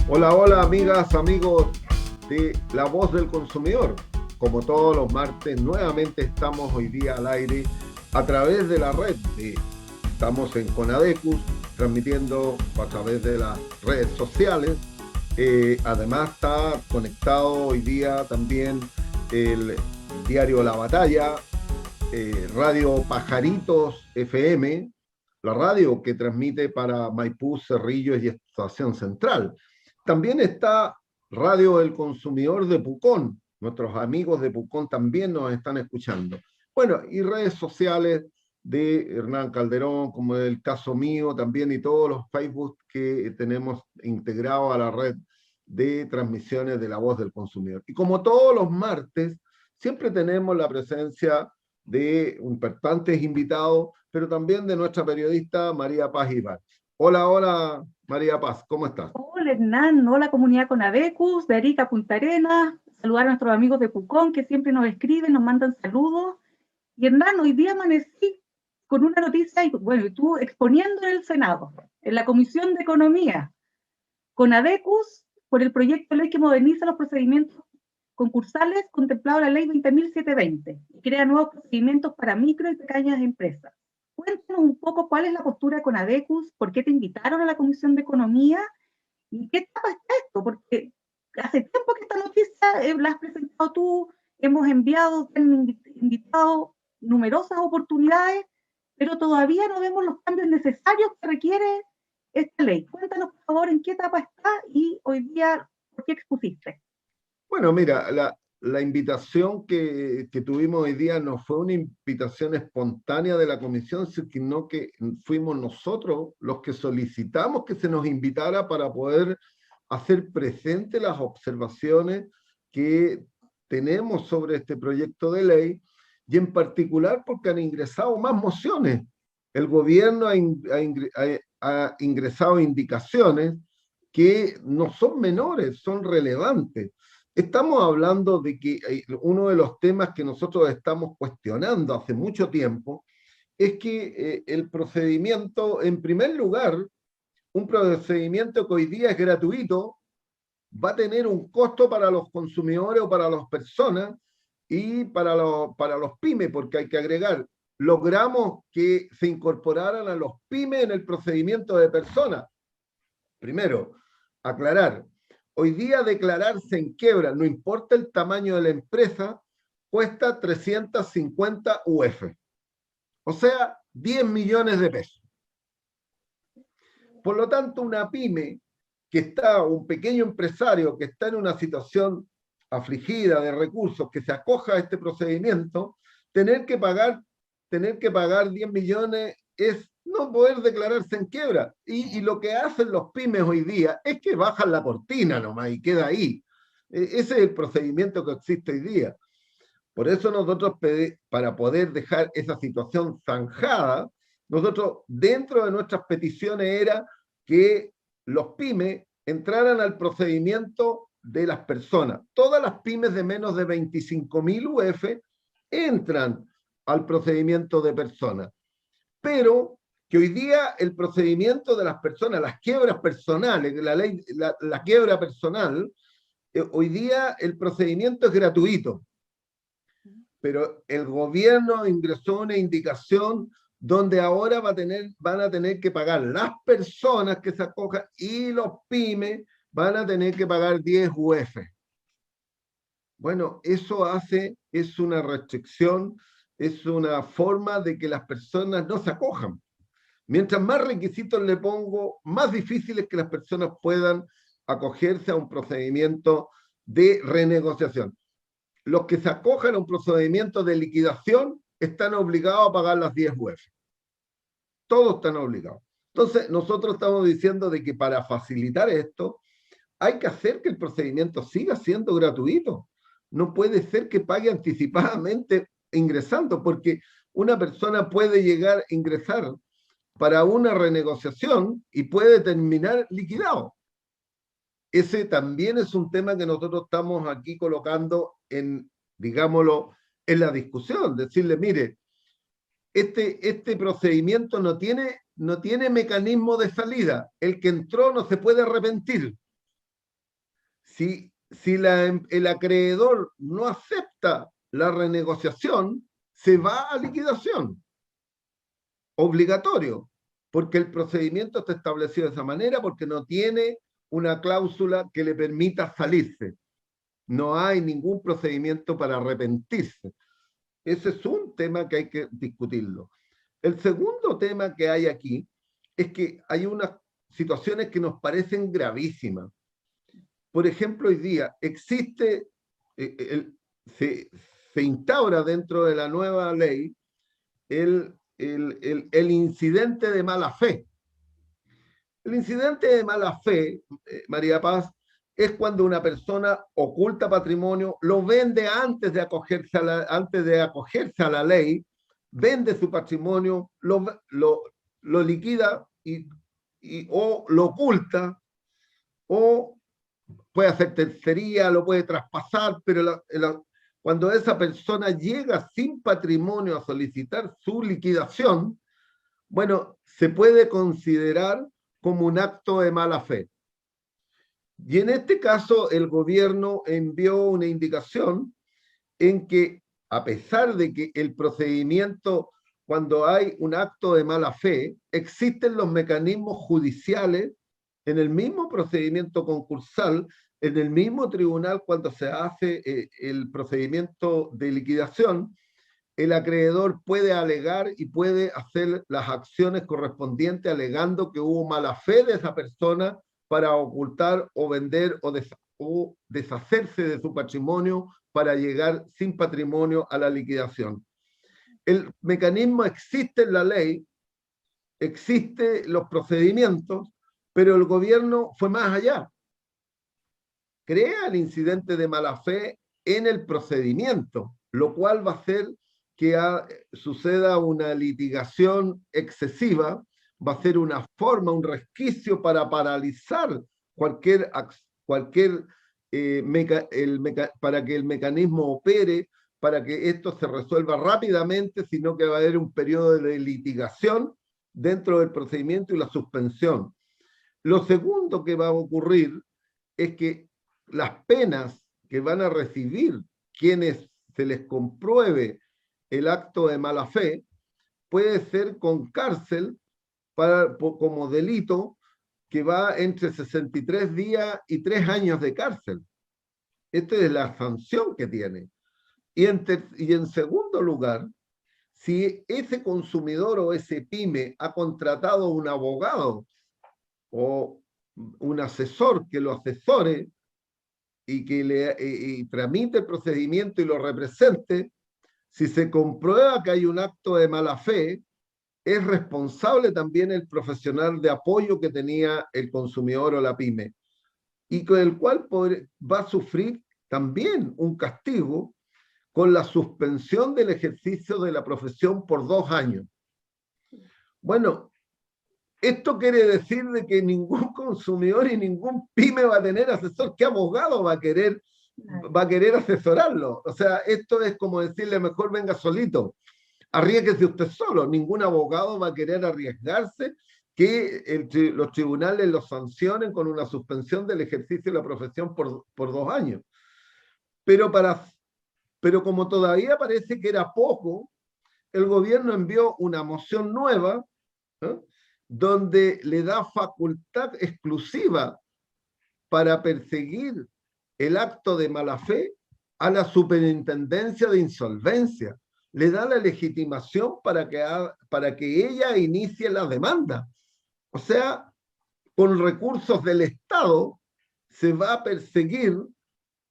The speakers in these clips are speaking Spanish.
Hola, hola amigas, amigos de La Voz del Consumidor. Como todos los martes, nuevamente estamos hoy día al aire a través de la red. Estamos en Conadecus, transmitiendo a través de las redes sociales. Además está conectado hoy día también el diario La Batalla, Radio Pajaritos FM, la radio que transmite para Maipú, Cerrillos y Estación Central. También está Radio El Consumidor de Pucón. Nuestros amigos de Pucón también nos están escuchando. Bueno, y redes sociales de Hernán Calderón, como el caso mío también, y todos los Facebook que tenemos integrados a la red de transmisiones de La Voz del Consumidor. Y como todos los martes, siempre tenemos la presencia de importantes invitados, pero también de nuestra periodista María Paz Ibar. Hola, hola María Paz, ¿cómo estás? Hola Hernán, hola comunidad Conadecus, de Arica, Punta Arenas, saludar a nuestros amigos de Pucón que siempre nos escriben, nos mandan saludos. Y Hernán, hoy día amanecí con una noticia, y bueno, y tú exponiendo en el Senado, en la Comisión de Economía, Conadecus, por el proyecto de ley que moderniza los procedimientos concursales contemplado en la ley 20.720 y crea nuevos procedimientos para micro y pequeñas empresas. Cuéntanos un poco cuál es la postura de Conadecus, por qué te invitaron a la Comisión de Economía. ¿Y qué etapa está esto? Porque hace tiempo que esta noticia la has presentado tú, hemos enviado, han invitado numerosas oportunidades, pero todavía no vemos los cambios necesarios que requiere esta ley. Cuéntanos, por favor, en qué etapa está y hoy día, ¿por qué expusiste? Bueno, mira, la invitación que tuvimos hoy día no fue una invitación espontánea de la comisión, sino que fuimos nosotros los que solicitamos que se nos invitara para poder hacer presente las observaciones que tenemos sobre este proyecto de ley y en particular porque han ingresado más mociones. El gobierno ha ingresado indicaciones que no son menores, son relevantes. Estamos hablando de que uno de los temas que nosotros estamos cuestionando hace mucho tiempo es que el procedimiento, en primer lugar, un procedimiento que hoy día es gratuito, va a tener un costo para los consumidores o para las personas y para los pymes, porque hay que agregar, logramos que se incorporaran a los pymes en el procedimiento de personas. Primero, aclarar, hoy día declararse en quiebra, no importa el tamaño de la empresa, cuesta 350 UF, o sea, 10 millones de pesos. Por lo tanto, una pyme que está, un pequeño empresario que está en una situación afligida de recursos, que se acoja a este procedimiento, tener que pagar, tener que pagar 10 millones es no poder declararse en quiebra. Y lo que hacen los pymes hoy día es que bajan la cortina nomás y queda ahí. Ese es el procedimiento que existe hoy día. Por eso nosotros, para poder dejar esa situación zanjada, nosotros dentro de nuestras peticiones era que los pymes entraran al procedimiento de las personas. Todas las pymes de menos de 25.000 UF entran al procedimiento de personas. Pero que hoy día el procedimiento de las personas, las quiebras personales, la ley, la quiebra personal, hoy día el procedimiento es gratuito, pero el gobierno ingresó una indicación donde ahora van a tener que pagar las personas que se acojan y los pymes van a tener que pagar 10 UF. Bueno, eso es una restricción, es una forma de que las personas no se acojan. Mientras más requisitos le pongo, más difícil es que las personas puedan acogerse a un procedimiento de renegociación. Los que se acojan a un procedimiento de liquidación están obligados a pagar las 10 UF. Todos están obligados. Entonces, nosotros estamos diciendo de que para facilitar esto, hay que hacer que el procedimiento siga siendo gratuito. No puede ser que pague anticipadamente ingresando, porque una persona puede llegar a ingresar para una renegociación y puede terminar liquidado. Ese también es un tema que nosotros estamos aquí colocando en, digámoslo, en la discusión. Decirle, mire, este procedimiento no tiene mecanismo de salida. El que entró no se puede arrepentir. si el acreedor no acepta la renegociación, se va a liquidación, obligatorio, porque el procedimiento está establecido de esa manera, porque no tiene una cláusula que le permita salirse. No hay ningún procedimiento para arrepentirse. Ese es un tema que hay que discutirlo. El segundo tema que hay aquí es que hay unas situaciones que nos parecen gravísimas. Por ejemplo, hoy día existe, se instaura dentro de la nueva ley el incidente de mala fe. El incidente de mala fe, María Paz, es cuando una persona oculta patrimonio, lo vende antes de acogerse a la ley, vende su patrimonio, lo liquida o lo oculta, o puede hacer tercería, lo puede traspasar, pero cuando esa persona llega sin patrimonio a solicitar su liquidación, bueno, se puede considerar como un acto de mala fe. Y en este caso, el gobierno envió una indicación en que, a pesar de que el procedimiento, cuando hay un acto de mala fe, existen los mecanismos judiciales en el mismo procedimiento concursal, en el mismo tribunal cuando se hace el procedimiento de liquidación, el acreedor puede alegar y puede hacer las acciones correspondientes alegando que hubo mala fe de esa persona para ocultar o vender o deshacerse de su patrimonio para llegar sin patrimonio a la liquidación. El mecanismo existe en la ley, existen los procedimientos, pero el gobierno fue más allá. Crea el incidente de mala fe en el procedimiento, lo cual va a hacer que suceda una litigación excesiva, va a ser una forma, un resquicio para paralizar para que el mecanismo opere, para que esto se resuelva rápidamente, sino que va a haber un periodo de litigación dentro del procedimiento y la suspensión. Lo segundo que va a ocurrir es que las penas que van a recibir quienes se les compruebe el acto de mala fe puede ser con cárcel como delito que va entre 63 días y 3 años de cárcel. Esta es la sanción que tiene. Y en segundo lugar, si ese consumidor o ese pyme ha contratado un abogado o un asesor que lo asesore y que tramite el procedimiento y lo represente, si se comprueba que hay un acto de mala fe, es responsable también el profesional de apoyo que tenía el consumidor o la pyme, y con el cual va a sufrir también un castigo con la suspensión del ejercicio de la profesión por 2 años. Bueno, esto quiere decir de que ningún consumidor y ningún pyme va a tener asesor. ¿Qué abogado va a querer asesorarlo? O sea, esto es como decirle, mejor venga solito, arriésguese usted solo. Ningún abogado va a querer arriesgarse que los tribunales lo sancionen con una suspensión del ejercicio de la profesión por 2 años. Pero como todavía parece que era poco, el gobierno envió una moción nueva, ¿eh?, donde le da facultad exclusiva para perseguir el acto de mala fe a la superintendencia de insolvencia. Le da la legitimación para que ella inicie la demanda. O sea, con recursos del Estado se va a perseguir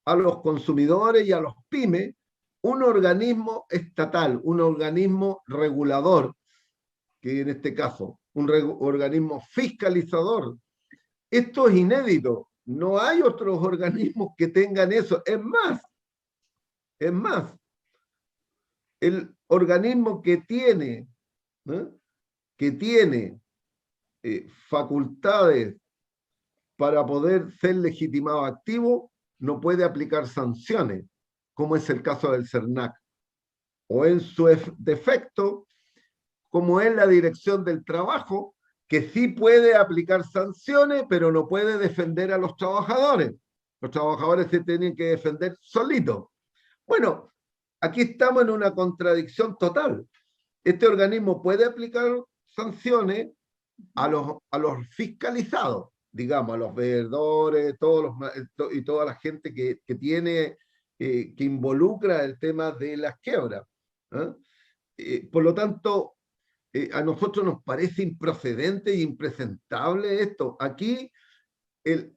a los consumidores y a los pymes un organismo estatal, un organismo regulador, que en este caso, un organismo fiscalizador. Esto es inédito. No hay otros organismos que tengan eso. Es más, el organismo que tiene facultades para poder ser legitimado activo no puede aplicar sanciones, como es el caso del CERNAC, o en su defecto, como es la Dirección del Trabajo, que sí puede aplicar sanciones, pero no puede defender a los trabajadores. Los trabajadores se tienen que defender solitos. Bueno, aquí estamos en una contradicción total. Este organismo puede aplicar sanciones a los fiscalizados, digamos, a los veedores, y toda la gente que tiene, que involucra el tema de las quiebras. ¿Eh? Por lo tanto, a nosotros nos parece improcedente e impresentable esto. Aquí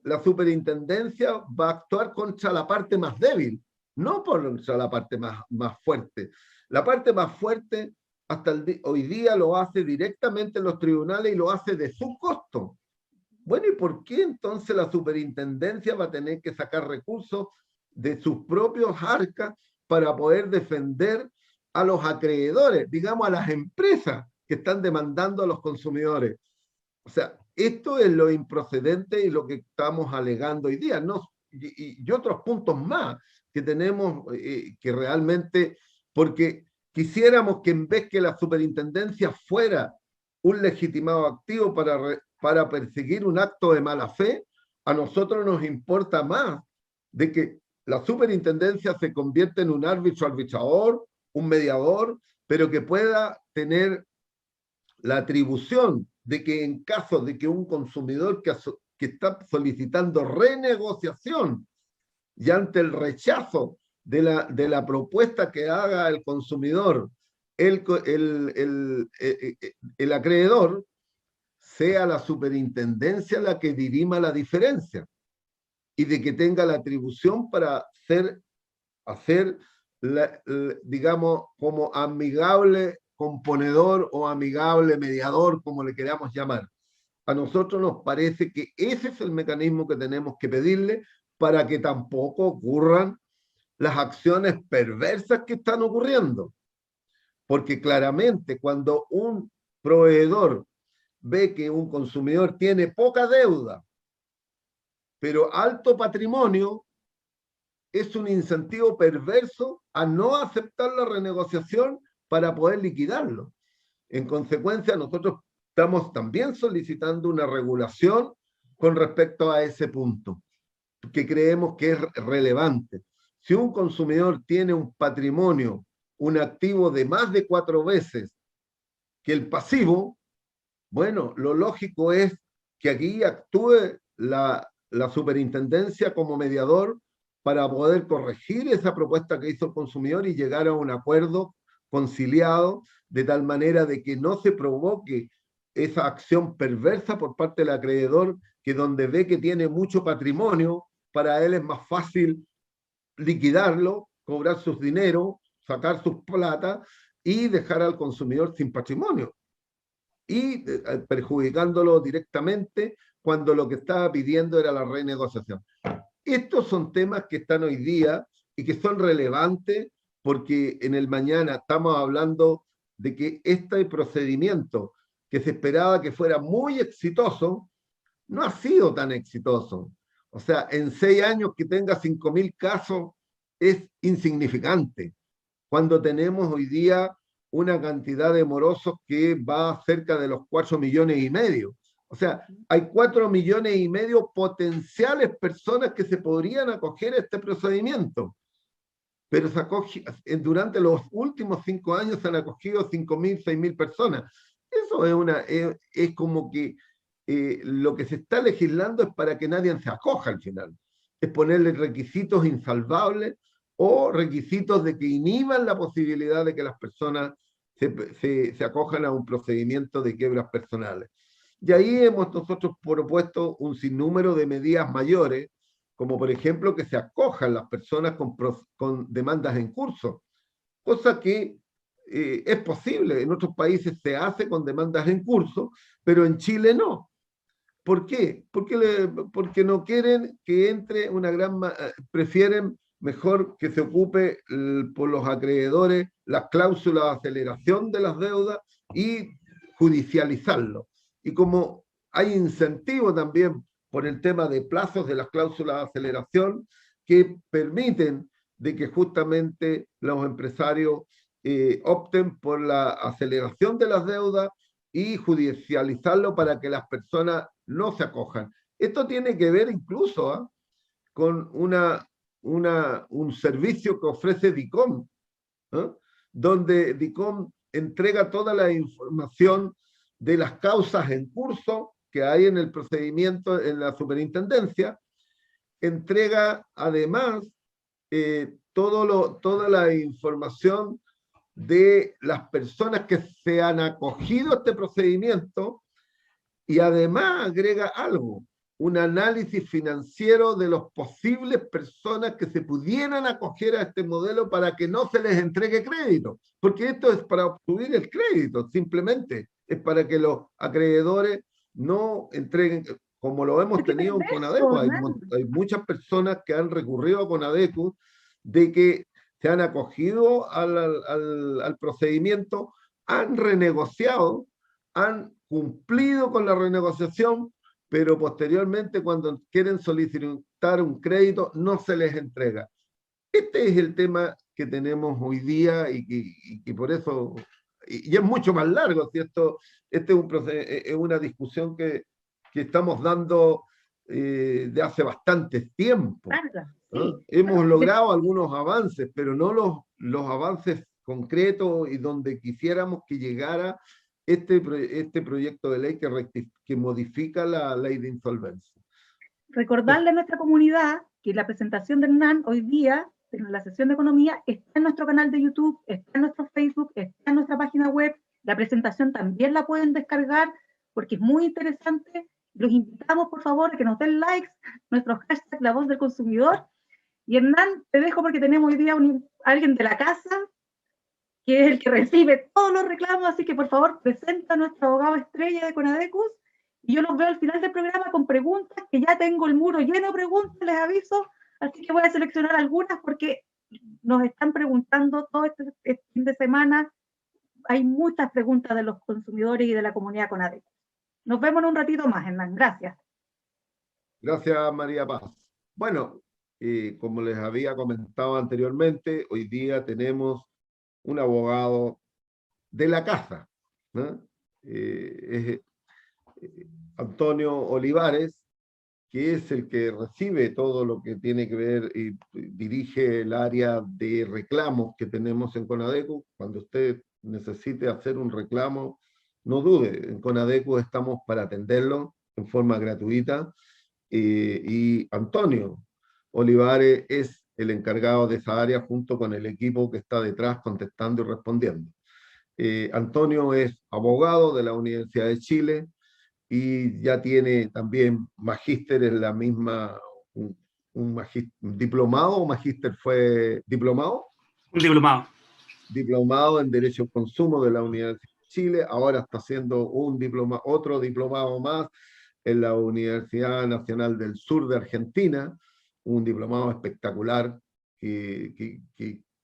la superintendencia va a actuar contra la parte más débil, no contra la parte más fuerte. La parte más fuerte hoy día lo hace directamente en los tribunales y lo hace de su costo. Bueno, ¿y por qué entonces la superintendencia va a tener que sacar recursos de sus propios arcas para poder defender a los acreedores, digamos a las empresas que están demandando a los consumidores? O sea, esto es lo improcedente y lo que estamos alegando hoy día, ¿no? Y otros puntos más que tenemos que realmente, porque quisiéramos que en vez que la superintendencia fuera un legitimado activo para perseguir un acto de mala fe, a nosotros nos importa más de que la superintendencia se convierta en un árbitro arbitrador, un mediador, pero que pueda tener la atribución de que en caso de que un consumidor que está solicitando renegociación y ante el rechazo de la propuesta que haga el consumidor, el acreedor, sea la superintendencia la que dirima la diferencia y de que tenga la atribución para hacer digamos, como amigable componedor o amigable mediador, como le queramos llamar. A nosotros nos parece que ese es el mecanismo que tenemos que pedirle para que tampoco ocurran las acciones perversas que están ocurriendo. Porque claramente cuando un proveedor ve que un consumidor tiene poca deuda, pero alto patrimonio, es un incentivo perverso a no aceptar la renegociación para poder liquidarlo. En consecuencia, nosotros estamos también solicitando una regulación con respecto a ese punto, que creemos que es relevante. Si un consumidor tiene un patrimonio, un activo de más de 4 veces que el pasivo, bueno, lo lógico es que aquí actúe la superintendencia como mediador para poder corregir esa propuesta que hizo el consumidor y llegar a un acuerdo conciliado de tal manera de que no se provoque esa acción perversa por parte del acreedor, que donde ve que tiene mucho patrimonio, para él es más fácil liquidarlo, cobrar sus dineros, sacar sus plata y dejar al consumidor sin patrimonio y perjudicándolo directamente cuando lo que estaba pidiendo era la renegociación. Estos son temas que están hoy día y que son relevantes porque en el mañana estamos hablando de que este procedimiento que se esperaba que fuera muy exitoso, no ha sido tan exitoso. O sea, en 6 años que tenga 5.000 casos es insignificante, cuando tenemos hoy día una cantidad de morosos que va cerca de los 4,5 millones. O sea, hay 4,5 millones potenciales personas que se podrían acoger a este procedimiento, pero durante los últimos 5 años se han acogido 5.000, 6.000 personas. Eso es como que lo que se está legislando es para que nadie se acoja al final. Es ponerle requisitos insalvables o requisitos de que inhiban la posibilidad de que las personas se acojan a un procedimiento de quiebras personales. Y ahí hemos nosotros propuesto un sinnúmero de medidas mayores, como por ejemplo que se acojan las personas con demandas en curso, cosa que es posible. En otros países se hace con demandas en curso, pero en Chile no. ¿Por qué? Porque no quieren que entre una prefieren mejor que se ocupe por los acreedores las cláusulas de aceleración de las deudas y judicializarlo. Y como hay incentivo también por el tema de plazos de las cláusulas de aceleración que permiten de que justamente los empresarios opten por la aceleración de las deudas y judicializarlo para que las personas no se acojan. Esto tiene que ver incluso con un servicio que ofrece DICOM, ¿no? Donde DICOM entrega toda la información de las causas en curso que hay en el procedimiento en la superintendencia, entrega además toda la información de las personas que se han acogido a este procedimiento y además agrega algo, un análisis financiero de las posibles personas que se pudieran acoger a este modelo para que no se les entregue crédito, porque esto es para obstruir el crédito, simplemente es para que los acreedores no entreguen, como lo hemos tenido en Conadecu. Hay muchas personas que han recurrido a Conadecu de que se han acogido al procedimiento, han renegociado, han cumplido con la renegociación, pero posteriormente cuando quieren solicitar un crédito no se les entrega. Este es el tema que tenemos hoy día y por eso, y es mucho más largo, ¿cierto? Este es una discusión que estamos dando de hace bastante tiempo, ¿no? Sí. Hemos logrado algunos avances, pero no los avances concretos y donde quisiéramos que llegara este proyecto de ley que modifica la ley de insolvencia. Recordarle a nuestra comunidad que la presentación de Hernán hoy día, en la sesión de economía, está en nuestro canal de YouTube, está en nuestro Facebook, está en nuestra página web. La presentación también la pueden descargar porque es muy interesante. Los invitamos, por favor, a que nos den likes, nuestros hashtags La Voz del Consumidor. Y Hernán, te dejo porque tenemos hoy día alguien de la casa que es el que recibe todos los reclamos, así que por favor presenta a nuestro abogado estrella de Conadecus y yo los veo al final del programa con preguntas, que ya tengo el muro lleno de preguntas, les aviso, así que voy a seleccionar algunas porque nos están preguntando todo este fin de semana, hay muchas preguntas de los consumidores y de la comunidad Conadecus. Nos vemos en un ratito más, Hernán, gracias. Gracias, María Paz. Bueno, como les había comentado anteriormente, hoy día tenemos un abogado de la casa, ¿no? Es Antonio Olivares, que es el que recibe todo lo que tiene que ver y dirige el área de reclamos que tenemos en Conadecu. Cuando usted necesite hacer un reclamo, no dude, en Conadecu estamos para atenderlo en forma gratuita. Y Antonio Olivares es el encargado de esa área junto con el equipo que está detrás contestando y respondiendo. Antonio es abogado de la Universidad de Chile y ya tiene también magíster en la misma, un diplomado o magíster fue diplomado. Un diplomado. Diplomado en Derecho al Consumo de la Universidad de Chile, ahora está haciendo otro diplomado más en la Universidad Nacional del Sur de Argentina, un diplomado espectacular que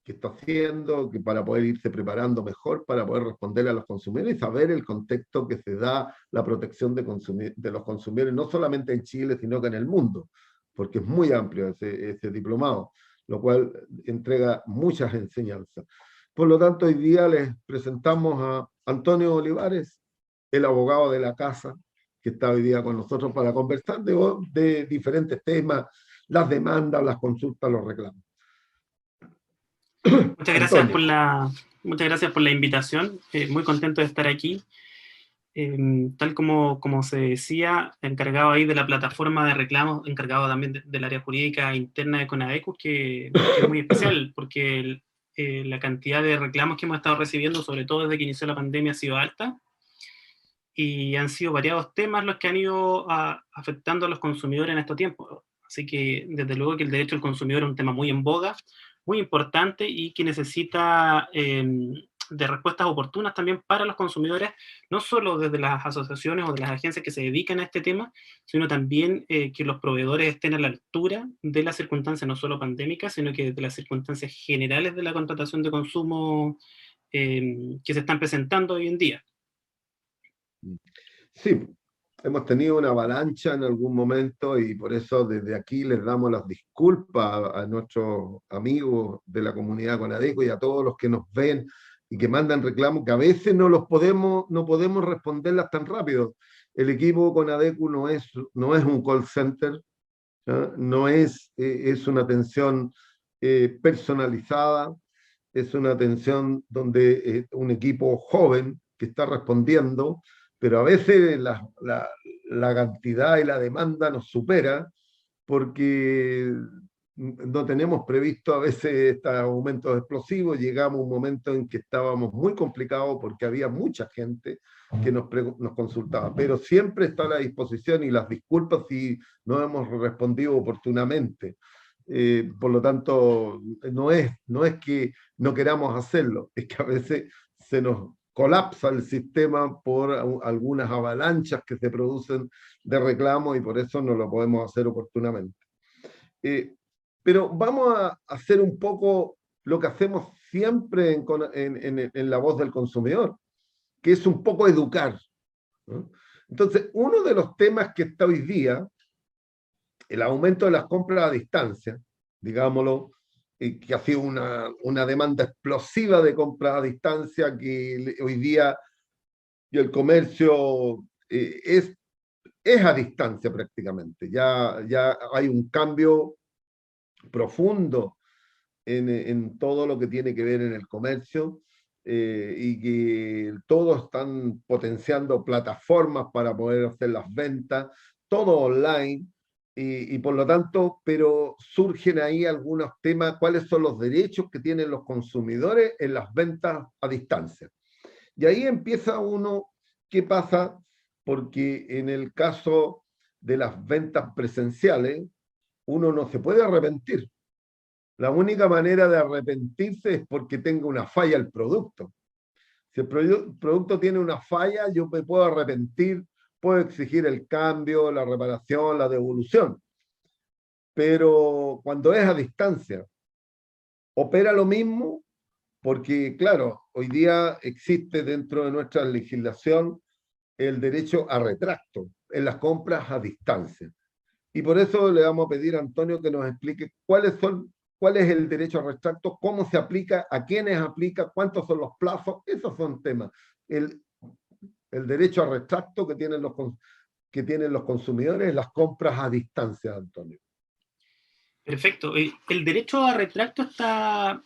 está haciendo, que para poder irse preparando mejor, para poder responder a los consumidores y saber el contexto que se da la protección de los consumidores, no solamente en Chile, sino que en el mundo, porque es muy amplio ese diplomado, lo cual entrega muchas enseñanzas. Por lo tanto, hoy día les presentamos a Antonio Olivares, el abogado de la casa, que está hoy día con nosotros para conversar de diferentes temas, las demandas, las consultas, los reclamos. Muchas gracias por la invitación, muy contento de estar aquí. Tal como se decía, encargado ahí de la plataforma de reclamos, encargado también del área jurídica interna de Conadecus, que es muy especial, porque la cantidad de reclamos que hemos estado recibiendo, sobre todo desde que inició la pandemia, ha sido alta, y han sido variados temas los que han ido afectando a los consumidores en estos tiempos. Así que, desde luego que el derecho al consumidor es un tema muy en boga, muy importante y que necesita de respuestas oportunas también para los consumidores, no solo desde las asociaciones o de las agencias que se dedican a este tema, sino también que los proveedores estén a la altura de las circunstancias, no solo pandémicas, sino que de las circunstancias generales de la contratación de consumo que se están presentando hoy en día. Sí, hemos tenido una avalancha en algún momento y por eso desde aquí les damos las disculpas a nuestros amigos de la comunidad Conadecu y a todos los que nos ven y que mandan reclamos, que a veces no podemos responderlas tan rápido. El equipo Conadecu no es un call center, ¿ah? No es, es una atención personalizada, es una atención donde un equipo joven que está respondiendo, pero a veces la cantidad y la demanda nos supera porque no tenemos previsto a veces estos aumentos explosivos. Llegamos a un momento en que estábamos muy complicados porque había mucha gente que nos consultaba, pero siempre está a la disposición y las disculpas si no hemos respondido oportunamente. Por lo tanto, no es que no queramos hacerlo, es que a veces se nos colapsa el sistema por algunas avalanchas que se producen de reclamos y por eso no lo podemos hacer oportunamente. Eh, pero vamos a hacer un poco lo que hacemos siempre en la voz del consumidor, que es un poco educar, ¿no? Entonces, uno de los temas que está hoy día, el aumento de las compras a distancia, digámoslo, que ha sido una demanda explosiva de compras a distancia, que hoy día y el comercio es a distancia prácticamente. Ya hay un cambio profundo todo lo que tiene que ver en el comercio, y que todos están potenciando plataformas para poder hacer las ventas, todo online, y por lo tanto, pero surgen ahí algunos temas, cuáles son los derechos que tienen los consumidores en las ventas a distancia. Y ahí empieza uno, ¿qué pasa? Porque en el caso de las ventas presenciales, uno no se puede arrepentir. La única manera de arrepentirse es porque tenga una falla el producto. Si el producto tiene una falla, yo me puedo arrepentir, puedo exigir el cambio, la reparación, la devolución. Pero cuando es a distancia, opera lo mismo porque, claro, hoy día existe dentro de nuestra legislación el derecho a retracto en las compras a distancia. Y por eso le vamos a pedir a Antonio que nos explique cuál es el derecho a retracto, cómo se aplica, a quiénes aplica, cuántos son los plazos, esos son temas. El derecho a retracto que tienen los consumidores en las compras a distancia, Antonio. Perfecto. El derecho a retracto está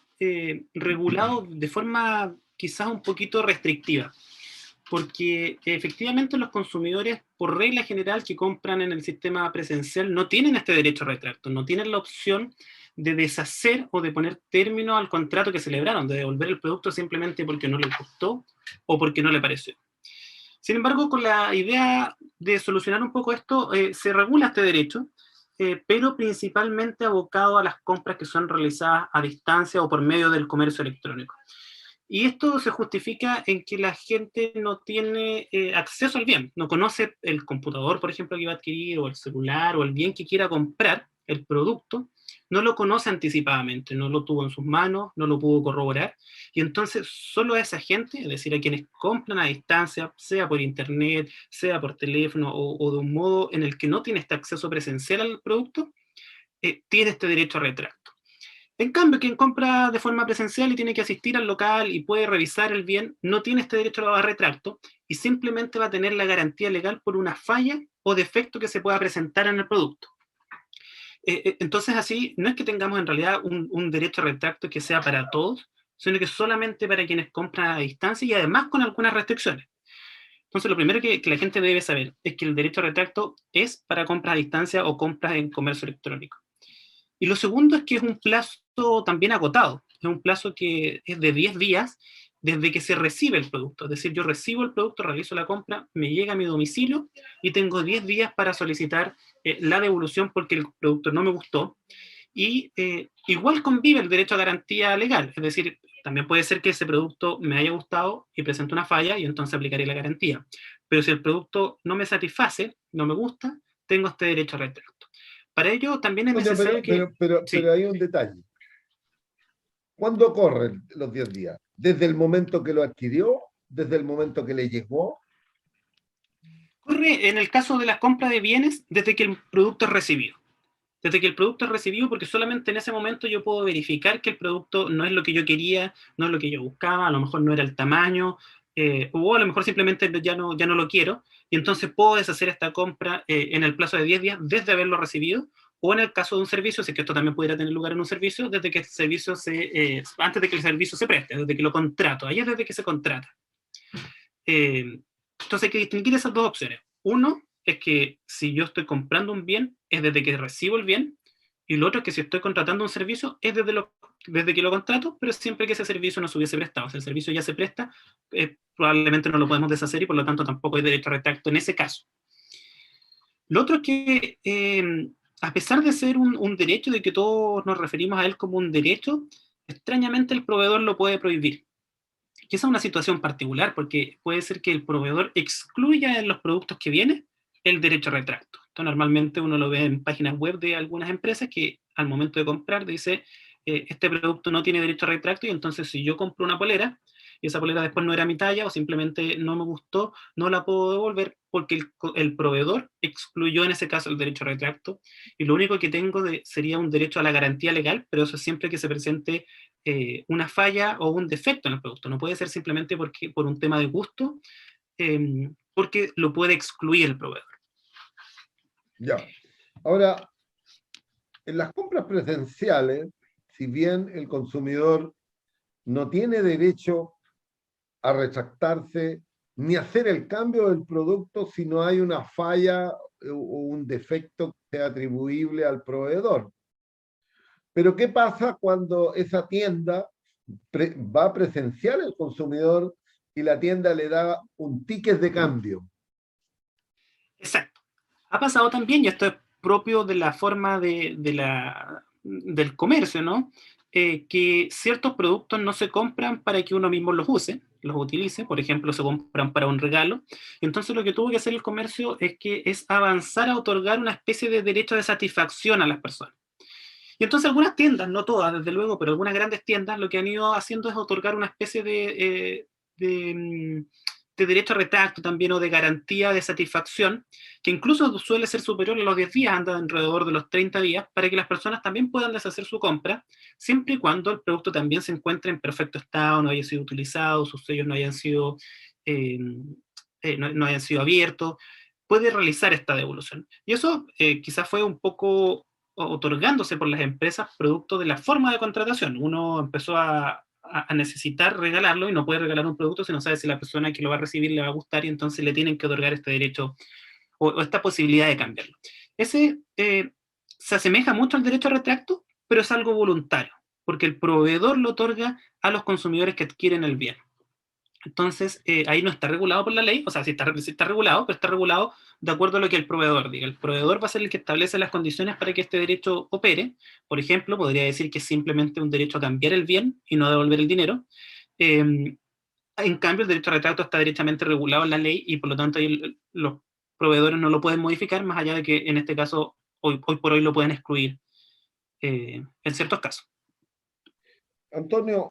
regulado de forma quizás un poquito restrictiva, porque efectivamente los consumidores, por regla general, que compran en el sistema presencial, no tienen este derecho a retracto, no tienen la opción de deshacer o de poner término al contrato que celebraron, de devolver el producto simplemente porque no les gustó o porque no le pareció. Sin embargo, con la idea de solucionar un poco esto, se regula este derecho, pero principalmente abocado a las compras que son realizadas a distancia o por medio del comercio electrónico. Y esto se justifica en que la gente no tiene acceso al bien, no conoce el computador, por ejemplo, que va a adquirir, o el celular, o el bien que quiera comprar, el producto, no lo conoce anticipadamente, no lo tuvo en sus manos, no lo pudo corroborar, y entonces solo a esa gente, es decir, a quienes compran a distancia, sea por internet, sea por teléfono, o de un modo en el que no tiene este acceso presencial al producto, tiene este derecho a retracto. En cambio, quien compra de forma presencial y tiene que asistir al local y puede revisar el bien, no tiene este derecho a retracto y simplemente va a tener la garantía legal por una falla o defecto que se pueda presentar en el producto. Entonces, así, no es que tengamos en realidad un derecho a retracto que sea para todos, sino que solamente para quienes compran a distancia y además con algunas restricciones. Entonces, lo primero que la gente debe saber es que el derecho a retracto es para compras a distancia o compras en comercio electrónico. Y lo segundo es que es un plazo también agotado, es un plazo que es de 10 días desde que se recibe el producto, es decir, yo recibo el producto, realizo la compra, me llega a mi domicilio y tengo 10 días para solicitar la devolución porque el producto no me gustó, y igual convive el derecho a garantía legal, es decir, también puede ser que ese producto me haya gustado y presente una falla y entonces aplicaré la garantía, pero si el producto no me satisface, no me gusta, tengo este derecho a retracto. Para ello también es necesario que... Pero hay un detalle. ¿Cuándo corren los 10 días? ¿Desde el momento que lo adquirió? ¿Desde el momento que le llegó? Corre en el caso de las compras de bienes desde que el producto es recibido. Desde que el producto es recibido, porque solamente en ese momento yo puedo verificar que el producto no es lo que yo quería, no es lo que yo buscaba, a lo mejor no era el tamaño, o a lo mejor simplemente ya no lo quiero, y entonces puedo deshacer esta compra en el plazo de 10 días desde haberlo recibido, o en el caso de un servicio, si es que esto también pudiera tener lugar en un servicio, desde que el servicio antes de que el servicio se preste, desde que lo contrato, ahí es desde que se contrata. Entonces hay que distinguir esas dos opciones. Uno es que si yo estoy comprando un bien, es desde que recibo el bien, y lo otro es que si estoy contratando un servicio, es desde que lo contrato, pero siempre que ese servicio no se hubiese prestado. Si el servicio ya se presta, probablemente no lo podemos deshacer y por lo tanto tampoco hay derecho a retracto en ese caso. Lo otro es que, a pesar de ser un derecho, de que todos nos referimos a él como un derecho, extrañamente el proveedor lo puede prohibir. Y esa es una situación particular, porque puede ser que el proveedor excluya en los productos que vienen el derecho a retracto. Esto normalmente uno lo ve en páginas web de algunas empresas que al momento de comprar dice, este producto no tiene derecho a retracto, y entonces si yo compro una polera, y esa polera después no era mi talla, o simplemente no me gustó, no la puedo devolver porque el proveedor excluyó en ese caso el derecho a retracto, y lo único que tengo sería un derecho a la garantía legal, pero eso es siempre que se presente una falla o un defecto en el producto. No puede ser simplemente por un tema de gusto, porque lo puede excluir el proveedor. Ya. Ahora, en las compras presenciales, si bien el consumidor no tiene derecho a retractarse ni hacer el cambio del producto si no hay una falla o un defecto que sea atribuible al proveedor. Pero ¿qué pasa cuando esa tienda va a presenciar al consumidor y la tienda le da un ticket de cambio? Exacto. Ha pasado también, y esto es propio de la forma del comercio, ¿no? Que ciertos productos no se compran para que uno mismo los use, los utilice, por ejemplo, se compran para un regalo. Entonces lo que tuvo que hacer el comercio es avanzar a otorgar una especie de derecho de satisfacción a las personas. Y entonces algunas tiendas, no todas desde luego, pero algunas grandes tiendas lo que han ido haciendo es otorgar una especie de derecho a retracto también, o de garantía de satisfacción, que incluso suele ser superior a los 10 días, anda alrededor de los 30 días, para que las personas también puedan deshacer su compra, siempre y cuando el producto también se encuentre en perfecto estado, no haya sido utilizado, sus sellos no hayan sido, no hayan sido abiertos, puede realizar esta devolución. Y eso quizás fue un poco otorgándose por las empresas producto de la forma de contratación. Uno empezó a necesitar regalarlo y no puede regalar un producto si no sabe si la persona que lo va a recibir le va a gustar, y entonces le tienen que otorgar este derecho o esta posibilidad de cambiarlo. Ese se asemeja mucho al derecho a retracto, pero es algo voluntario, porque el proveedor lo otorga a los consumidores que adquieren el bien. Entonces, ahí no está regulado por la ley, o sea, sí está regulado, pero está regulado de acuerdo a lo que el proveedor diga. El proveedor va a ser el que establece las condiciones para que este derecho opere. Por ejemplo, podría decir que es simplemente un derecho a cambiar el bien y no a devolver el dinero. En cambio, el derecho a retracto está derechamente regulado en la ley, y por lo tanto los proveedores no lo pueden modificar, más allá de que en este caso, hoy por hoy lo pueden excluir en ciertos casos. Antonio,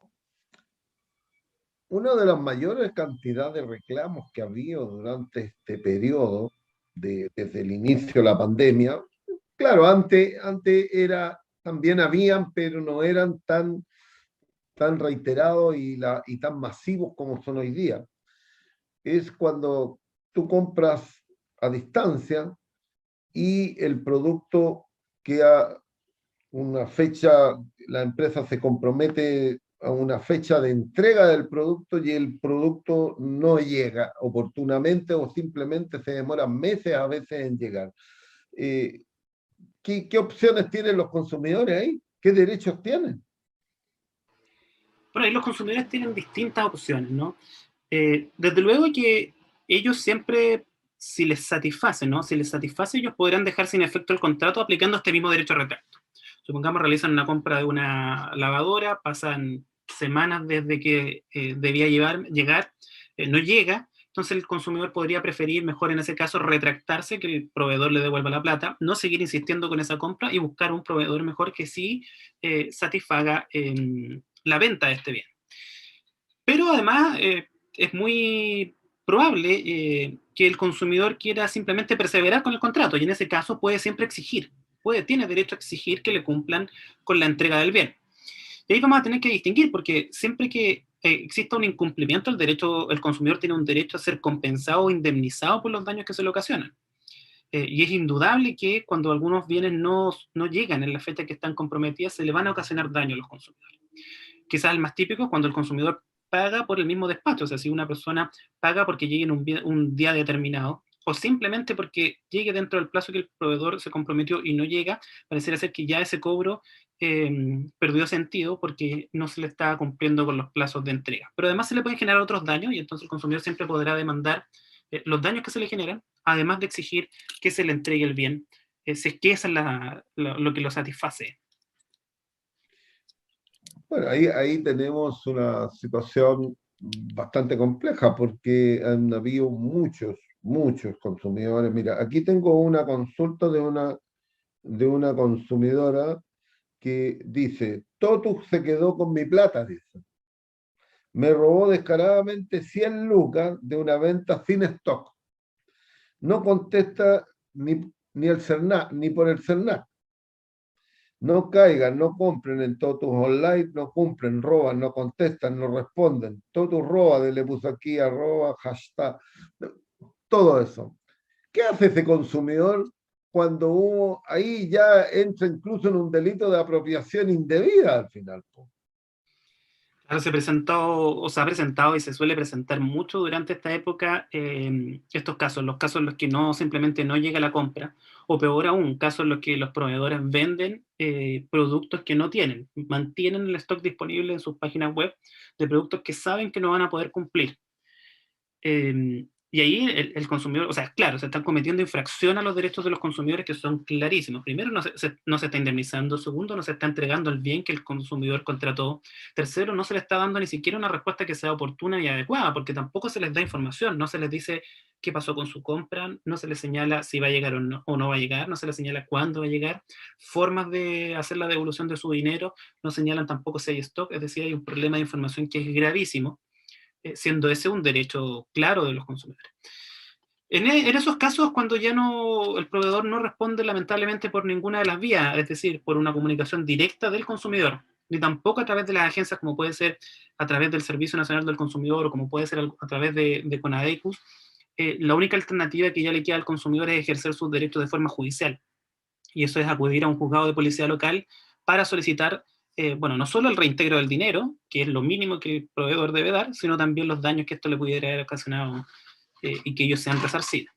una de las mayores cantidades de reclamos que ha habido durante este periodo, desde el inicio de la pandemia, claro, antes también habían, pero no eran tan reiterados y tan masivos como son hoy día, es cuando tú compras a distancia y el producto queda una fecha, la empresa se compromete a una fecha de entrega del producto y el producto no llega oportunamente o simplemente se demora meses a veces en llegar. ¿Qué opciones tienen los consumidores ahí? ¿Qué derechos tienen? Por ahí los consumidores tienen distintas opciones, ¿no? Desde luego que ellos siempre, si les satisface, ¿no? Si les satisface, ellos podrán dejar sin efecto el contrato aplicando este mismo derecho a retracto. Supongamos realizan una compra de una lavadora, pasan semanas desde que debía llegar, no llega, entonces el consumidor podría preferir mejor en ese caso retractarse, que el proveedor le devuelva la plata, no seguir insistiendo con esa compra y buscar un proveedor mejor que sí satisfaga la venta de este bien. Pero además es muy probable que el consumidor quiera simplemente perseverar con el contrato, y en ese caso puede siempre exigir, tiene derecho a exigir que le cumplan con la entrega del bien. Y ahí vamos a tener que distinguir, porque siempre que exista un incumplimiento, el consumidor tiene un derecho a ser compensado o indemnizado por los daños que se le ocasionan. y es indudable que cuando algunos bienes no llegan en la fecha que están comprometidas, se le van a ocasionar daño a los consumidores. Quizás el más típico es cuando el consumidor paga por el mismo despacho, o sea, si una persona paga porque llegue en un día determinado, o simplemente porque llegue dentro del plazo que el proveedor se comprometió y no llega, pareciera ser que ya ese cobro perdió sentido porque no se le está cumpliendo con los plazos de entrega. Pero además se le pueden generar otros daños y entonces el consumidor siempre podrá demandar los daños que se le generan, además de exigir que se le entregue el bien, si es que eso es lo que lo satisface. Bueno, ahí tenemos una situación bastante compleja porque han habido muchos consumidores. Mira, aquí tengo una consulta de una consumidora que dice, Totus se quedó con mi plata, dice. Me robó descaradamente 100 lucas de una venta sin stock. No contesta ni el CERNAC, ni por el CERNAC. No caigan, no compren en Totus Online, no cumplen, roban, no contestan, no responden. Totus roba, le puso aquí, arroba, hashtag, todo eso. ¿Qué hace ese consumidor cuando ahí ya entra incluso en un delito de apropiación indebida al final? Claro, se presentó, o se ha presentado y se suele presentar mucho durante esta época estos casos, los casos en los que no simplemente no llega la compra, o peor aún, casos en los que los proveedores venden productos que no tienen, mantienen el stock disponible en sus páginas web de productos que saben que no van a poder cumplir. Y ahí el consumidor, o sea, claro, se están cometiendo infracción a los derechos de los consumidores que son clarísimos. Primero, no se está indemnizando. Segundo, no se está entregando el bien que el consumidor contrató. Tercero, no se le está dando ni siquiera una respuesta que sea oportuna y adecuada, porque tampoco se les da información. No se les dice qué pasó con su compra, no se les señala si va a llegar o no va a llegar, no se les señala cuándo va a llegar, formas de hacer la devolución de su dinero, no señalan tampoco si hay stock. Es decir, hay un problema de información que es gravísimo, siendo ese un derecho claro de los consumidores. En esos casos, cuando ya el proveedor no responde lamentablemente por ninguna de las vías, es decir, por una comunicación directa del consumidor, ni tampoco a través de las agencias, como puede ser a través del Servicio Nacional del Consumidor o como puede ser a través de CONADECUS, la única alternativa que ya le queda al consumidor es ejercer sus derechos de forma judicial. Y eso es acudir a un juzgado de policía local para solicitar, bueno, no solo el reintegro del dinero, que es lo mínimo que el proveedor debe dar, sino también los daños que esto le pudiera haber ocasionado y que ellos sean resarcidos.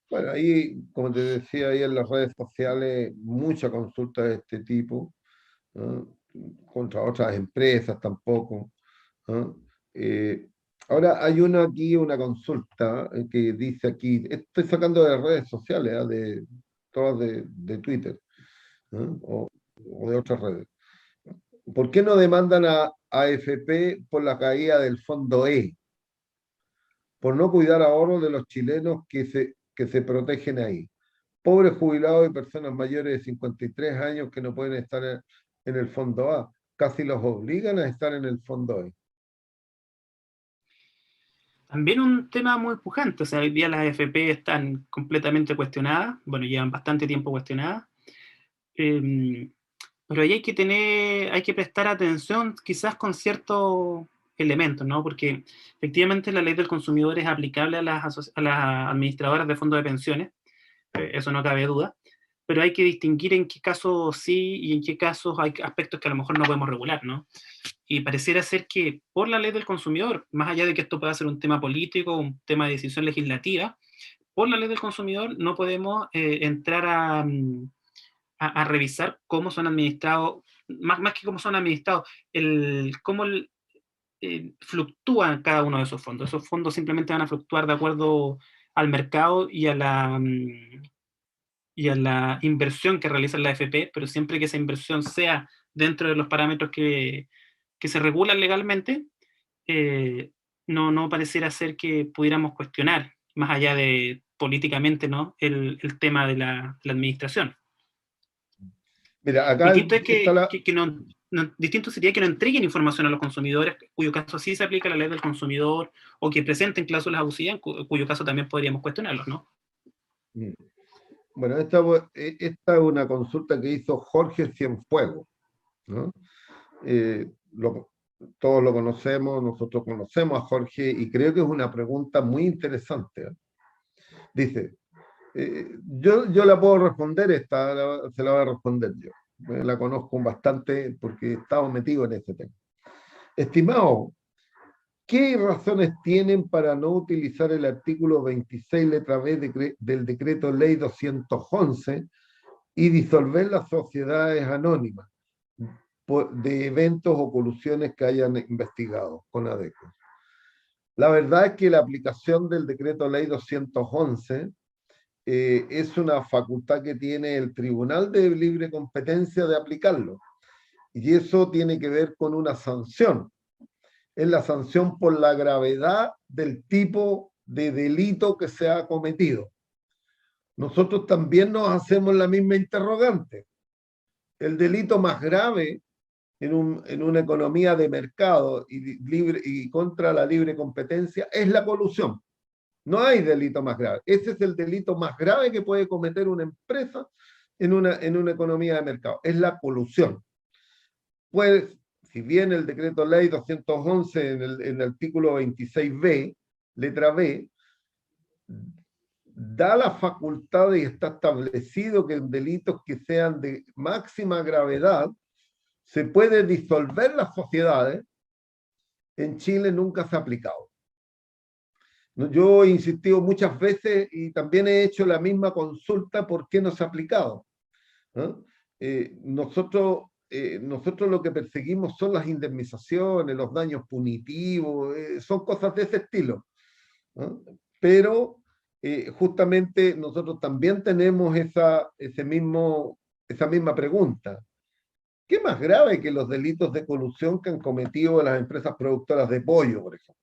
Bueno, ahí, como te decía, ahí en las redes sociales, mucha consulta de este tipo, ¿no? Contra otras empresas tampoco, ¿no? Ahora hay una consulta que dice aquí, estoy sacando de redes sociales, ¿eh? Todas de Twitter, ¿no? O de otras redes. ¿Por qué no demandan a AFP por la caída del fondo E? Por no cuidar ahorros de los chilenos que se protegen ahí. Pobres jubilados y personas mayores de 53 años que no pueden estar en el fondo A. Casi los obligan a estar en el fondo E. También un tema muy pujante, o sea, hoy día las AFP están completamente cuestionadas, bueno, llevan bastante tiempo cuestionadas, pero ahí hay que prestar atención quizás con ciertos elementos, ¿no? Porque efectivamente la ley del consumidor es aplicable a las administradoras de fondos de pensiones, eso no cabe duda, pero hay que distinguir en qué casos sí y en qué casos hay aspectos que a lo mejor no podemos regular, ¿no? Y pareciera ser que por la ley del consumidor, más allá de que esto pueda ser un tema político, un tema de decisión legislativa, por la ley del consumidor no podemos entrar a revisar cómo son administrados, más que cómo son administrados, cómo fluctúan cada uno de esos fondos. Esos fondos simplemente van a fluctuar de acuerdo al mercado y a la inversión que realiza la AFP, pero siempre que esa inversión sea dentro de los parámetros que se regulan legalmente, eh, no pareciera ser que pudiéramos cuestionar, más allá de políticamente, ¿no? el tema de la administración. Mira, acá Distinto es está distinto sería que no entreguen información a los consumidores, cuyo caso sí se aplica la ley del consumidor, o que presenten cláusulas abusivas, cuyo caso también podríamos cuestionarlos, ¿no? Bueno, esta es una consulta que hizo Jorge Cienfuegos, ¿no? Eh, lo- Todos lo conocemos, nosotros conocemos a Jorge y creo que es una pregunta muy interesante, ¿eh? Dice, Yo la puedo responder, se la voy a responder yo. La conozco bastante porque he estado metido en este tema. Estimado, ¿qué razones tienen para no utilizar el artículo 26, letra B del decreto ley 211 y disolver las sociedades anónimas de eventos o colusiones que hayan investigado con ADECO? La verdad es que la aplicación del decreto ley 211 es una facultad que tiene el Tribunal de Libre Competencia de aplicarlo. Y eso tiene que ver con una sanción. Es la sanción por la gravedad del tipo de delito que se ha cometido. Nosotros también nos hacemos la misma interrogante. El delito más grave en una economía de mercado y contra la libre competencia es la colusión. No hay delito más grave. Ese es el delito más grave que puede cometer una empresa en una economía de mercado. Es la colusión. Pues, si bien el decreto ley 211 en el artículo 26b, letra B, da la facultad y está establecido que en delitos que sean de máxima gravedad se puede disolver las sociedades, en Chile nunca se ha aplicado. Yo he insistido muchas veces y también he hecho la misma consulta por qué no se ha aplicado. ¿No? Nosotros lo que perseguimos son las indemnizaciones, los daños punitivos, son cosas de ese estilo. ¿No? Pero justamente nosotros también tenemos esa misma pregunta. ¿Qué es más grave que los delitos de colusión que han cometido las empresas productoras de pollo, por ejemplo?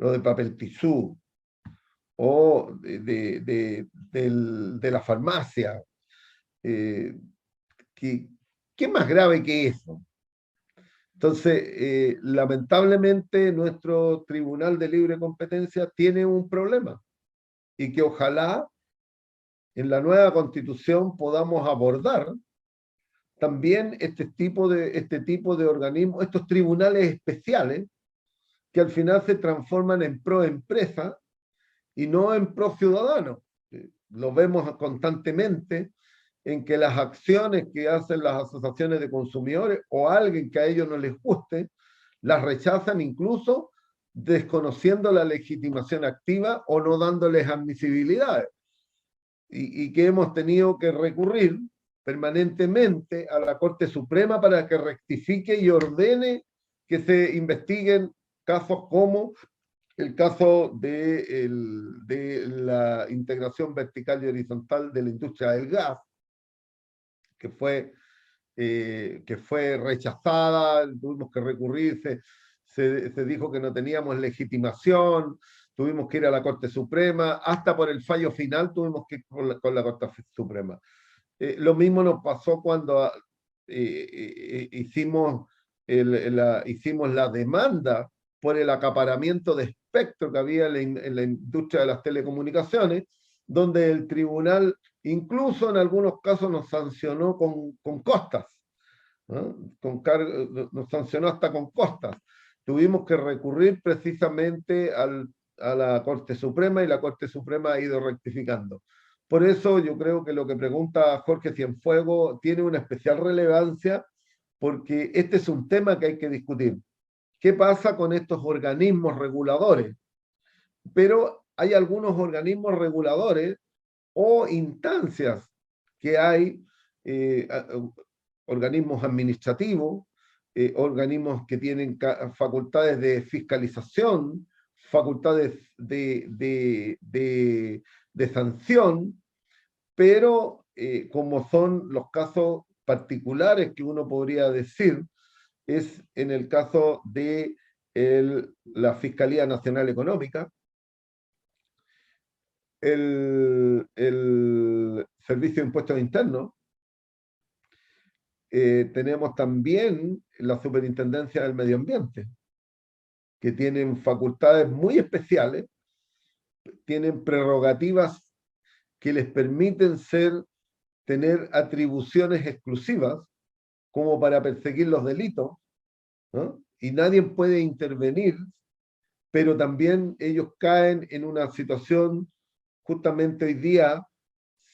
Lo de papel tisú, o de la farmacia. ¿Qué es más grave que eso? Entonces, lamentablemente, nuestro Tribunal de Libre Competencia tiene un problema y que ojalá en la nueva Constitución podamos abordar también este tipo de organismos, estos tribunales especiales que al final se transforman en pro empresa y no en pro ciudadano. Lo vemos constantemente en que las acciones que hacen las asociaciones de consumidores o alguien que a ellos no les guste, las rechazan incluso desconociendo la legitimación activa o no dándoles admisibilidades. Y que hemos tenido que recurrir permanentemente a la Corte Suprema para que rectifique y ordene que se investiguen casos como el caso de la integración vertical y horizontal de la industria del gas, que fue rechazada, tuvimos que recurrir, se dijo que no teníamos legitimación, tuvimos que ir a la Corte Suprema, hasta por el fallo final tuvimos que ir con la Corte Suprema. Lo mismo nos pasó cuando hicimos la demanda por el acaparamiento de espectro que había en la industria de las telecomunicaciones, donde el tribunal incluso en algunos casos nos sancionó con costas, ¿no? Nos sancionó hasta con costas. Tuvimos que recurrir precisamente a la Corte Suprema y la Corte Suprema ha ido rectificando. Por eso yo creo que lo que pregunta Jorge Cienfuegos tiene una especial relevancia porque este es un tema que hay que discutir. ¿Qué pasa con estos organismos reguladores? Pero hay algunos organismos reguladores o instancias que hay, organismos administrativos, organismos que tienen facultades de fiscalización, facultades de sanción, pero como son los casos particulares que uno podría decir, es en el caso de la Fiscalía Nacional Económica, el Servicio de Impuestos Internos, tenemos también la Superintendencia del Medio Ambiente, que tienen facultades muy especiales, tienen prerrogativas que les permiten tener atribuciones exclusivas como para perseguir los delitos, ¿no? Y nadie puede intervenir, pero también ellos caen en una situación justamente hoy día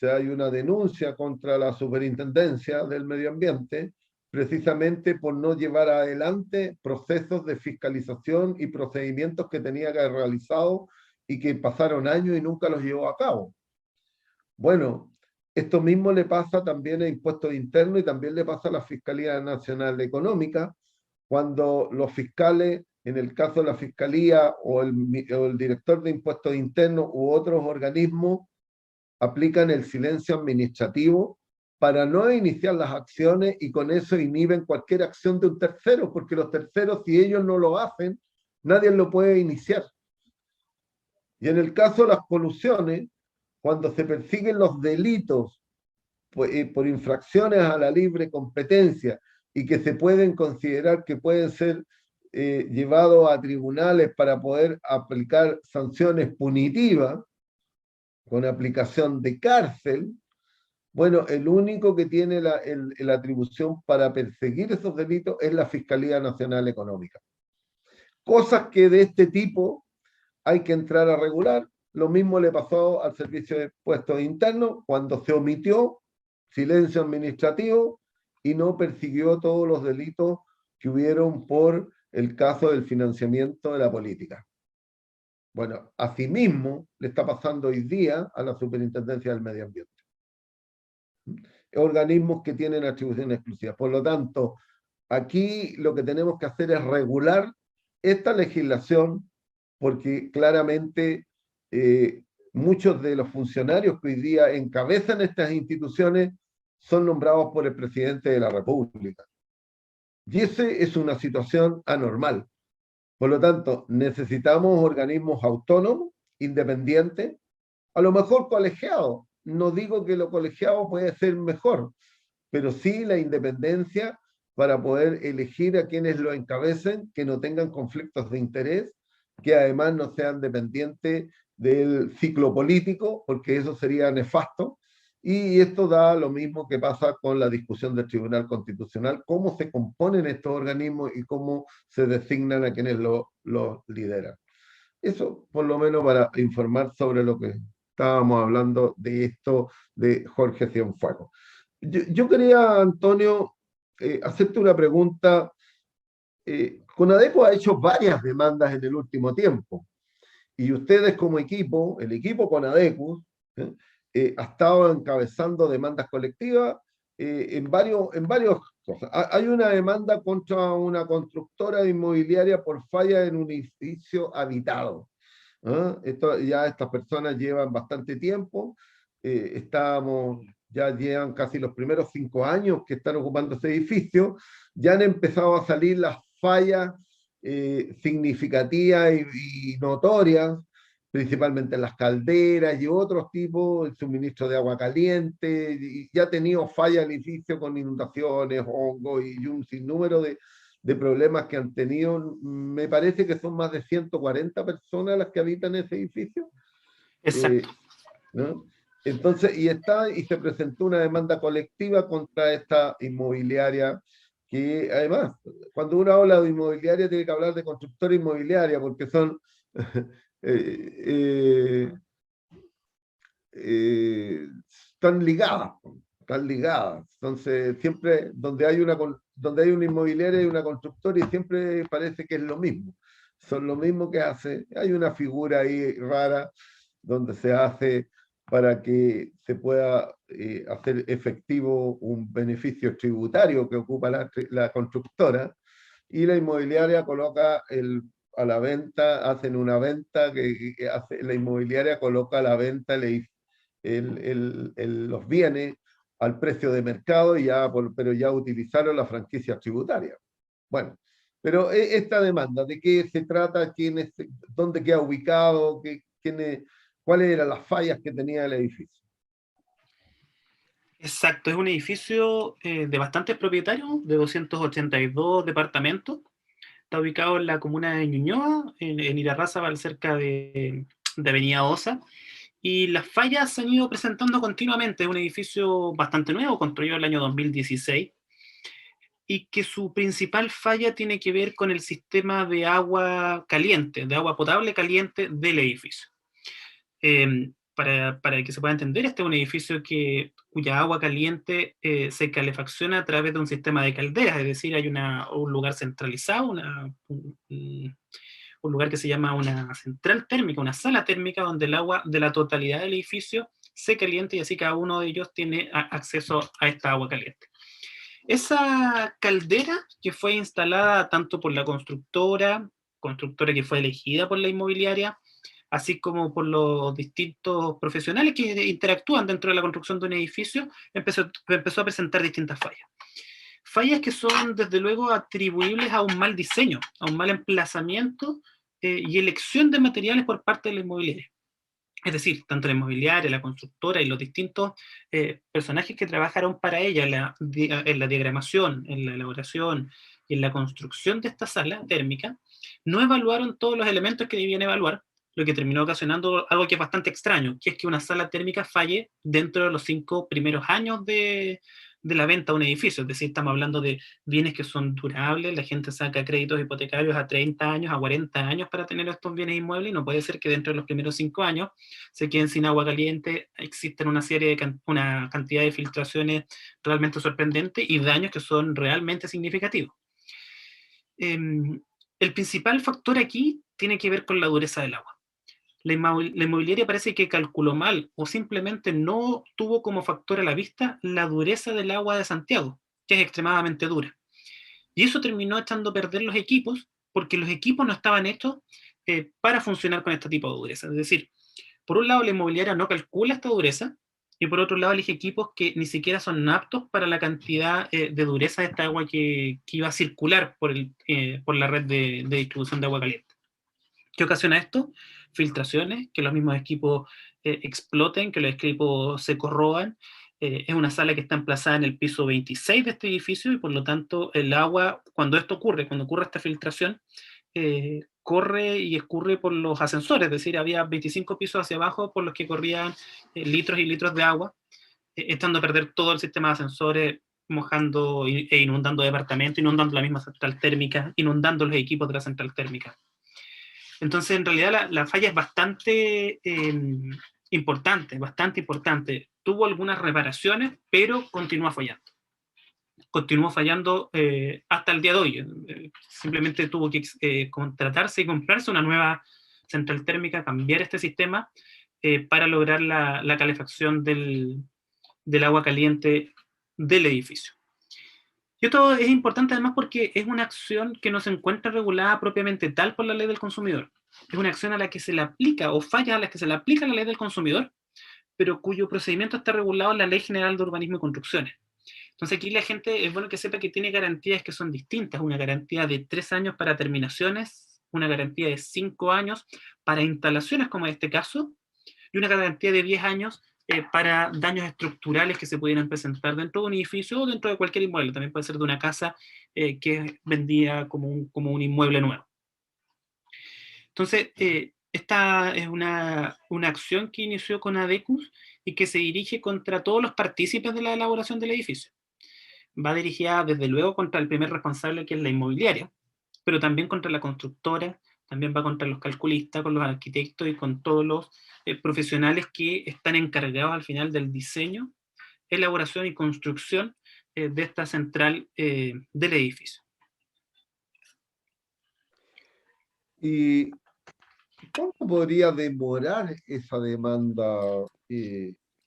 hay una denuncia contra la Superintendencia del Medio Ambiente, precisamente por no llevar adelante procesos de fiscalización y procedimientos que tenía que haber realizado y que pasaron años y nunca los llevó a cabo. Bueno, esto mismo le pasa también a impuestos internos y también le pasa a la Fiscalía Nacional Económica, cuando los fiscales, en el caso de la Fiscalía o el director de impuestos internos u otros organismos, aplican el silencio administrativo para no iniciar las acciones y con eso inhiben cualquier acción de un tercero, porque los terceros, si ellos no lo hacen, nadie lo puede iniciar. Y en el caso de las colusiones, cuando se persiguen los delitos por infracciones a la libre competencia y que se pueden considerar que pueden ser llevados a tribunales para poder aplicar sanciones punitivas con aplicación de cárcel, bueno, el único que tiene la atribución para perseguir esos delitos es la Fiscalía Nacional Económica. Cosas que de este tipo hay que entrar a regular. Lo mismo le pasó al Servicio de Impuestos Internos cuando se omitió silencio administrativo y no persiguió todos los delitos que hubieron por el caso del financiamiento de la política. Bueno, asimismo le está pasando hoy día a la Superintendencia del Medio Ambiente. Organismos que tienen atribuciones exclusivas. Por lo tanto, aquí lo que tenemos que hacer es regular esta legislación, porque claramente muchos de los funcionarios que hoy día encabezan estas instituciones son nombrados por el presidente de la República. Y esa es una situación anormal. Por lo tanto, necesitamos organismos autónomos, independientes, a lo mejor colegiados. No digo que lo colegiado puede ser mejor, pero sí la independencia para poder elegir a quienes lo encabecen, que no tengan conflictos de interés, que además no sean dependientes del ciclo político, porque eso sería nefasto. Y esto da lo mismo que pasa con la discusión del Tribunal Constitucional, cómo se componen estos organismos y cómo se designan a quienes los lideran. Eso por lo menos para informar sobre lo que estábamos hablando de esto de Jorge Cienfuegos. Yo quería, Antonio, hacerte una pregunta. CONADECO ha hecho varias demandas en el último tiempo y ustedes como equipo, el equipo CONADECO, ha estado encabezando demandas colectivas en varios cosas. Hay una demanda contra una constructora inmobiliaria por falla en un edificio habitado. Estas personas llevan bastante tiempo, ya llevan casi los primeros 5 años que están ocupando ese edificio, ya han empezado a salir las fallas significativas y notorias, principalmente en las calderas y otros tipos, el suministro de agua caliente, y ya ha tenido falla el edificio con inundaciones, hongos y un sinnúmero de problemas que han tenido. Me parece que son más de 140 personas las que habitan ese edificio. Exacto. ¿No? Entonces, y se presentó una demanda colectiva contra esta inmobiliaria, que además, cuando uno habla de inmobiliaria, tiene que hablar de constructora inmobiliaria, porque son están ligadas. Entonces, siempre donde hay una inmobiliaria y una constructora, y siempre parece que es lo mismo. Son lo mismo que hace. Hay una figura ahí rara donde se hace para que se pueda hacer efectivo un beneficio tributario que ocupa la constructora, y la inmobiliaria coloca a la venta, hacen una venta que hace, la inmobiliaria coloca a la venta los bienes al precio de mercado, pero ya utilizaron la franquicia tributaria. Bueno, pero esta demanda, ¿de qué se trata? ¿Dónde queda ubicado? ¿Cuáles eran las fallas que tenía el edificio? Exacto, es un edificio de bastantes propietarios, de 282 departamentos. Está ubicado en la comuna de Ñuñoa, en Irarrázaval, cerca de Avenida Osa. Y las fallas se han ido presentando continuamente. Es un edificio bastante nuevo, construido en el año 2016, y que su principal falla tiene que ver con el sistema de agua caliente, de agua potable caliente del edificio. para que se pueda entender, este es un edificio cuya agua caliente se calefacciona a través de un sistema de calderas, es decir, hay un lugar centralizado, un lugar que se llama una central térmica, una sala térmica, donde el agua de la totalidad del edificio se calienta y así cada uno de ellos tiene acceso a esta agua caliente. Esa caldera que fue instalada tanto por la constructora que fue elegida por la inmobiliaria, así como por los distintos profesionales que interactúan dentro de la construcción de un edificio, empezó a presentar distintas fallas. Fallas que son, desde luego, atribuibles a un mal diseño, a un mal emplazamiento y elección de materiales por parte de la inmobiliaria. Es decir, tanto la inmobiliaria, la constructora y los distintos personajes que trabajaron para ella en la diagramación, en la elaboración y en la construcción de esta sala térmica, no evaluaron todos los elementos que debían evaluar, lo que terminó ocasionando algo que es bastante extraño, que es que una sala térmica falle dentro de los 5 primeros años de la venta de un edificio. Es decir, estamos hablando de bienes que son durables, la gente saca créditos hipotecarios a 30 años, a 40 años para tener estos bienes inmuebles, y no puede ser que dentro de los primeros 5 años se queden sin agua caliente, existen una cantidad de filtraciones realmente sorprendente y daños que son realmente significativos. El principal factor aquí tiene que ver con la dureza del agua. La inmobiliaria parece que calculó mal o simplemente no tuvo como factor a la vista la dureza del agua de Santiago, que es extremadamente dura. Y eso terminó echando a perder los equipos, porque los equipos no estaban hechos para funcionar con este tipo de dureza. Es decir, por un lado la inmobiliaria no calcula esta dureza, y por otro lado elige equipos que ni siquiera son aptos para la cantidad de dureza de esta agua que iba a circular por la red de distribución de agua caliente. ¿Qué ocasiona esto? Filtraciones, que los mismos equipos exploten, que los equipos se corroban. Es una sala que está emplazada en el piso 26 de este edificio y por lo tanto el agua, cuando ocurre esta filtración, corre y escurre por los ascensores, es decir, había 25 pisos hacia abajo por los que corrían litros y litros de agua, echando a perder todo el sistema de ascensores, mojando e inundando departamentos, inundando la misma central térmica, inundando los equipos de la central térmica. Entonces, en realidad, la falla es bastante importante, bastante importante. Tuvo algunas reparaciones, pero continúa fallando. Continuó fallando hasta el día de hoy. Simplemente tuvo que contratarse y comprarse una nueva central térmica, cambiar este sistema para lograr la calefacción del agua caliente del edificio. Y esto es importante además porque es una acción que no se encuentra regulada propiamente tal por la ley del consumidor. Es una acción a la que se le aplica, o fallas a las que se le aplica la ley del consumidor, pero cuyo procedimiento está regulado en la Ley General de Urbanismo y Construcciones. Entonces aquí la gente es bueno que sepa que tiene garantías que son distintas, una garantía de 3 años para terminaciones, una garantía de 5 años para instalaciones como en este caso, y una garantía de 10 años para daños estructurales que se pudieran presentar dentro de un edificio o dentro de cualquier inmueble. También puede ser de una casa que vendía como un inmueble nuevo. Entonces, esta es una acción que inició con ADECUS y que se dirige contra todos los partícipes de la elaboración del edificio. Va dirigida desde luego contra el primer responsable, que es la inmobiliaria, pero también contra la constructora, también va contra los calculistas, con los arquitectos y con todos los profesionales que están encargados al final del diseño, elaboración y construcción de esta central del edificio. ¿Y cuánto podría demorar esa demanda,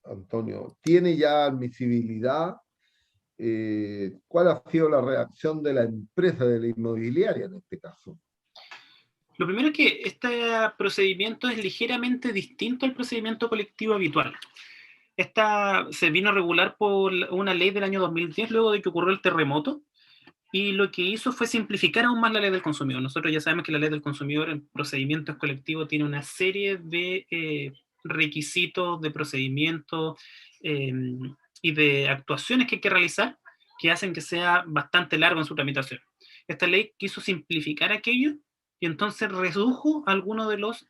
Antonio? ¿Tiene ya admisibilidad? ¿Cuál ha sido la reacción de la empresa, de la inmobiliaria en este caso? Lo primero es que este procedimiento es ligeramente distinto al procedimiento colectivo habitual. Esta se vino a regular por una ley del año 2010, luego de que ocurrió el terremoto, y lo que hizo fue simplificar aún más la ley del consumidor. Nosotros ya sabemos que la ley del consumidor en procedimientos colectivos tiene una serie de requisitos, de procedimientos y de actuaciones que hay que realizar que hacen que sea bastante largo en su tramitación. Esta ley quiso simplificar aquello y entonces redujo algunos de los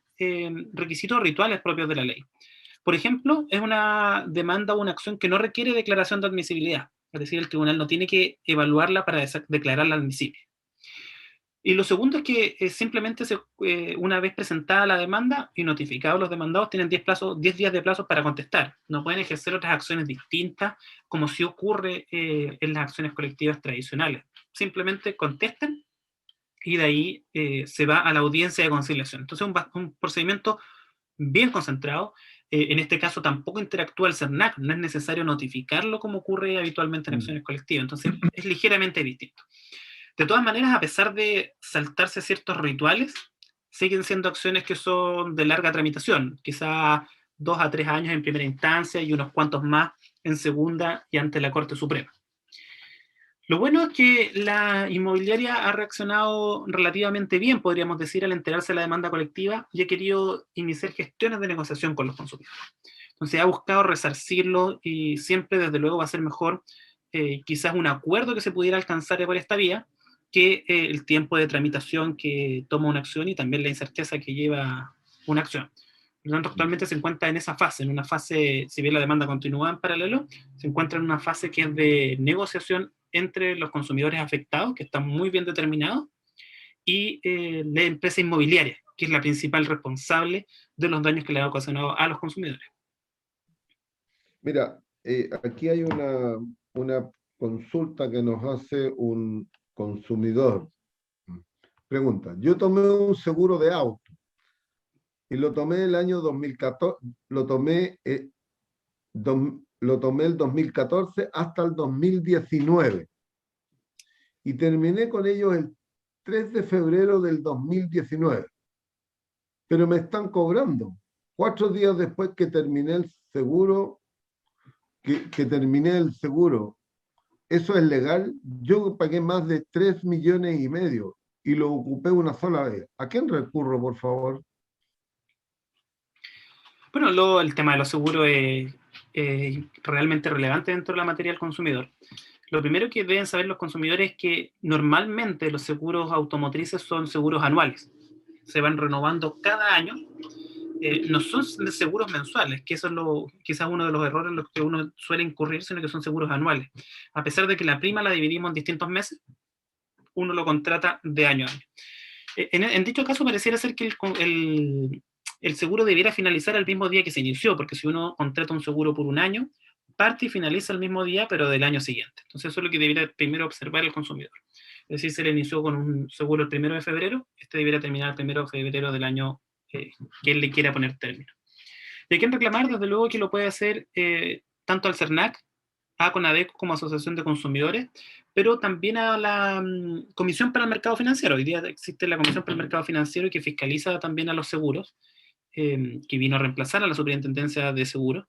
requisitos rituales propios de la ley. Por ejemplo, es una demanda o una acción que no requiere declaración de admisibilidad, es decir, el tribunal no tiene que evaluarla para declararla admisible. Y lo segundo es que simplemente una vez presentada la demanda y notificados los demandados, tienen 10 días de plazo para contestar. No pueden ejercer otras acciones distintas, como si ocurre en las acciones colectivas tradicionales. Simplemente contestan y de ahí se va a la audiencia de conciliación. Entonces, un procedimiento bien concentrado. En este caso tampoco interactúa el CERNAC, no es necesario notificarlo como ocurre habitualmente en acciones colectivas. Entonces, es ligeramente distinto. De todas maneras, a pesar de saltarse ciertos rituales, siguen siendo acciones que son de larga tramitación, quizá 2 a 3 años en primera instancia y unos cuantos más en segunda y ante la Corte Suprema. Lo bueno es que la inmobiliaria ha reaccionado relativamente bien, podríamos decir, al enterarse de la demanda colectiva y ha querido iniciar gestiones de negociación con los consumidores. Entonces ha buscado resarcirlo y siempre, desde luego, va a ser mejor quizás un acuerdo que se pudiera alcanzar por esta vía que el tiempo de tramitación que toma una acción y también la incerteza que lleva una acción. Por lo tanto, actualmente se encuentra en esa fase, en una fase, si bien la demanda continúa en paralelo, se encuentra en una fase que es de negociación entre los consumidores afectados, que están muy bien determinados, y la empresa inmobiliaria, que es la principal responsable de los daños que le ha ocasionado a los consumidores. Mira, aquí hay una consulta que nos hace un consumidor. Pregunta, yo tomé un seguro de auto y lo tomé el año 2014, lo tomé el 2014 hasta el 2019 y terminé con ellos el 3 de febrero del 2019, pero me están cobrando 4 días después que terminé el seguro, que terminé el seguro. ¿Eso es legal? Yo pagué más de 3,5 millones y lo ocupé una sola vez. ¿A quién recurro, por favor? Bueno, el tema de los seguros es realmente relevante dentro de la materia del consumidor. Lo primero que deben saber los consumidores es que normalmente los seguros automotrices son seguros anuales. Se van renovando cada año. No son seguros mensuales, que eso es quizás uno de los errores en los que uno suele incurrir, sino que son seguros anuales. A pesar de que la prima la dividimos en distintos meses, uno lo contrata de año a año. En dicho caso, pareciera ser que el seguro debiera finalizar el mismo día que se inició, porque si uno contrata un seguro por un año, parte y finaliza el mismo día, pero del año siguiente. Entonces, eso es lo que debería primero observar el consumidor. Es decir, se le inició con un seguro el 1 de febrero, este debería terminar el 1 de febrero del año que él le quiera poner término. ¿De quién reclamar? Desde luego que lo puede hacer tanto al CERNAC, a CONADECO como Asociación de Consumidores, pero también a la Comisión para el Mercado Financiero. Hoy día existe la Comisión para el Mercado Financiero que fiscaliza también a los seguros, que vino a reemplazar a la Superintendencia de Seguros,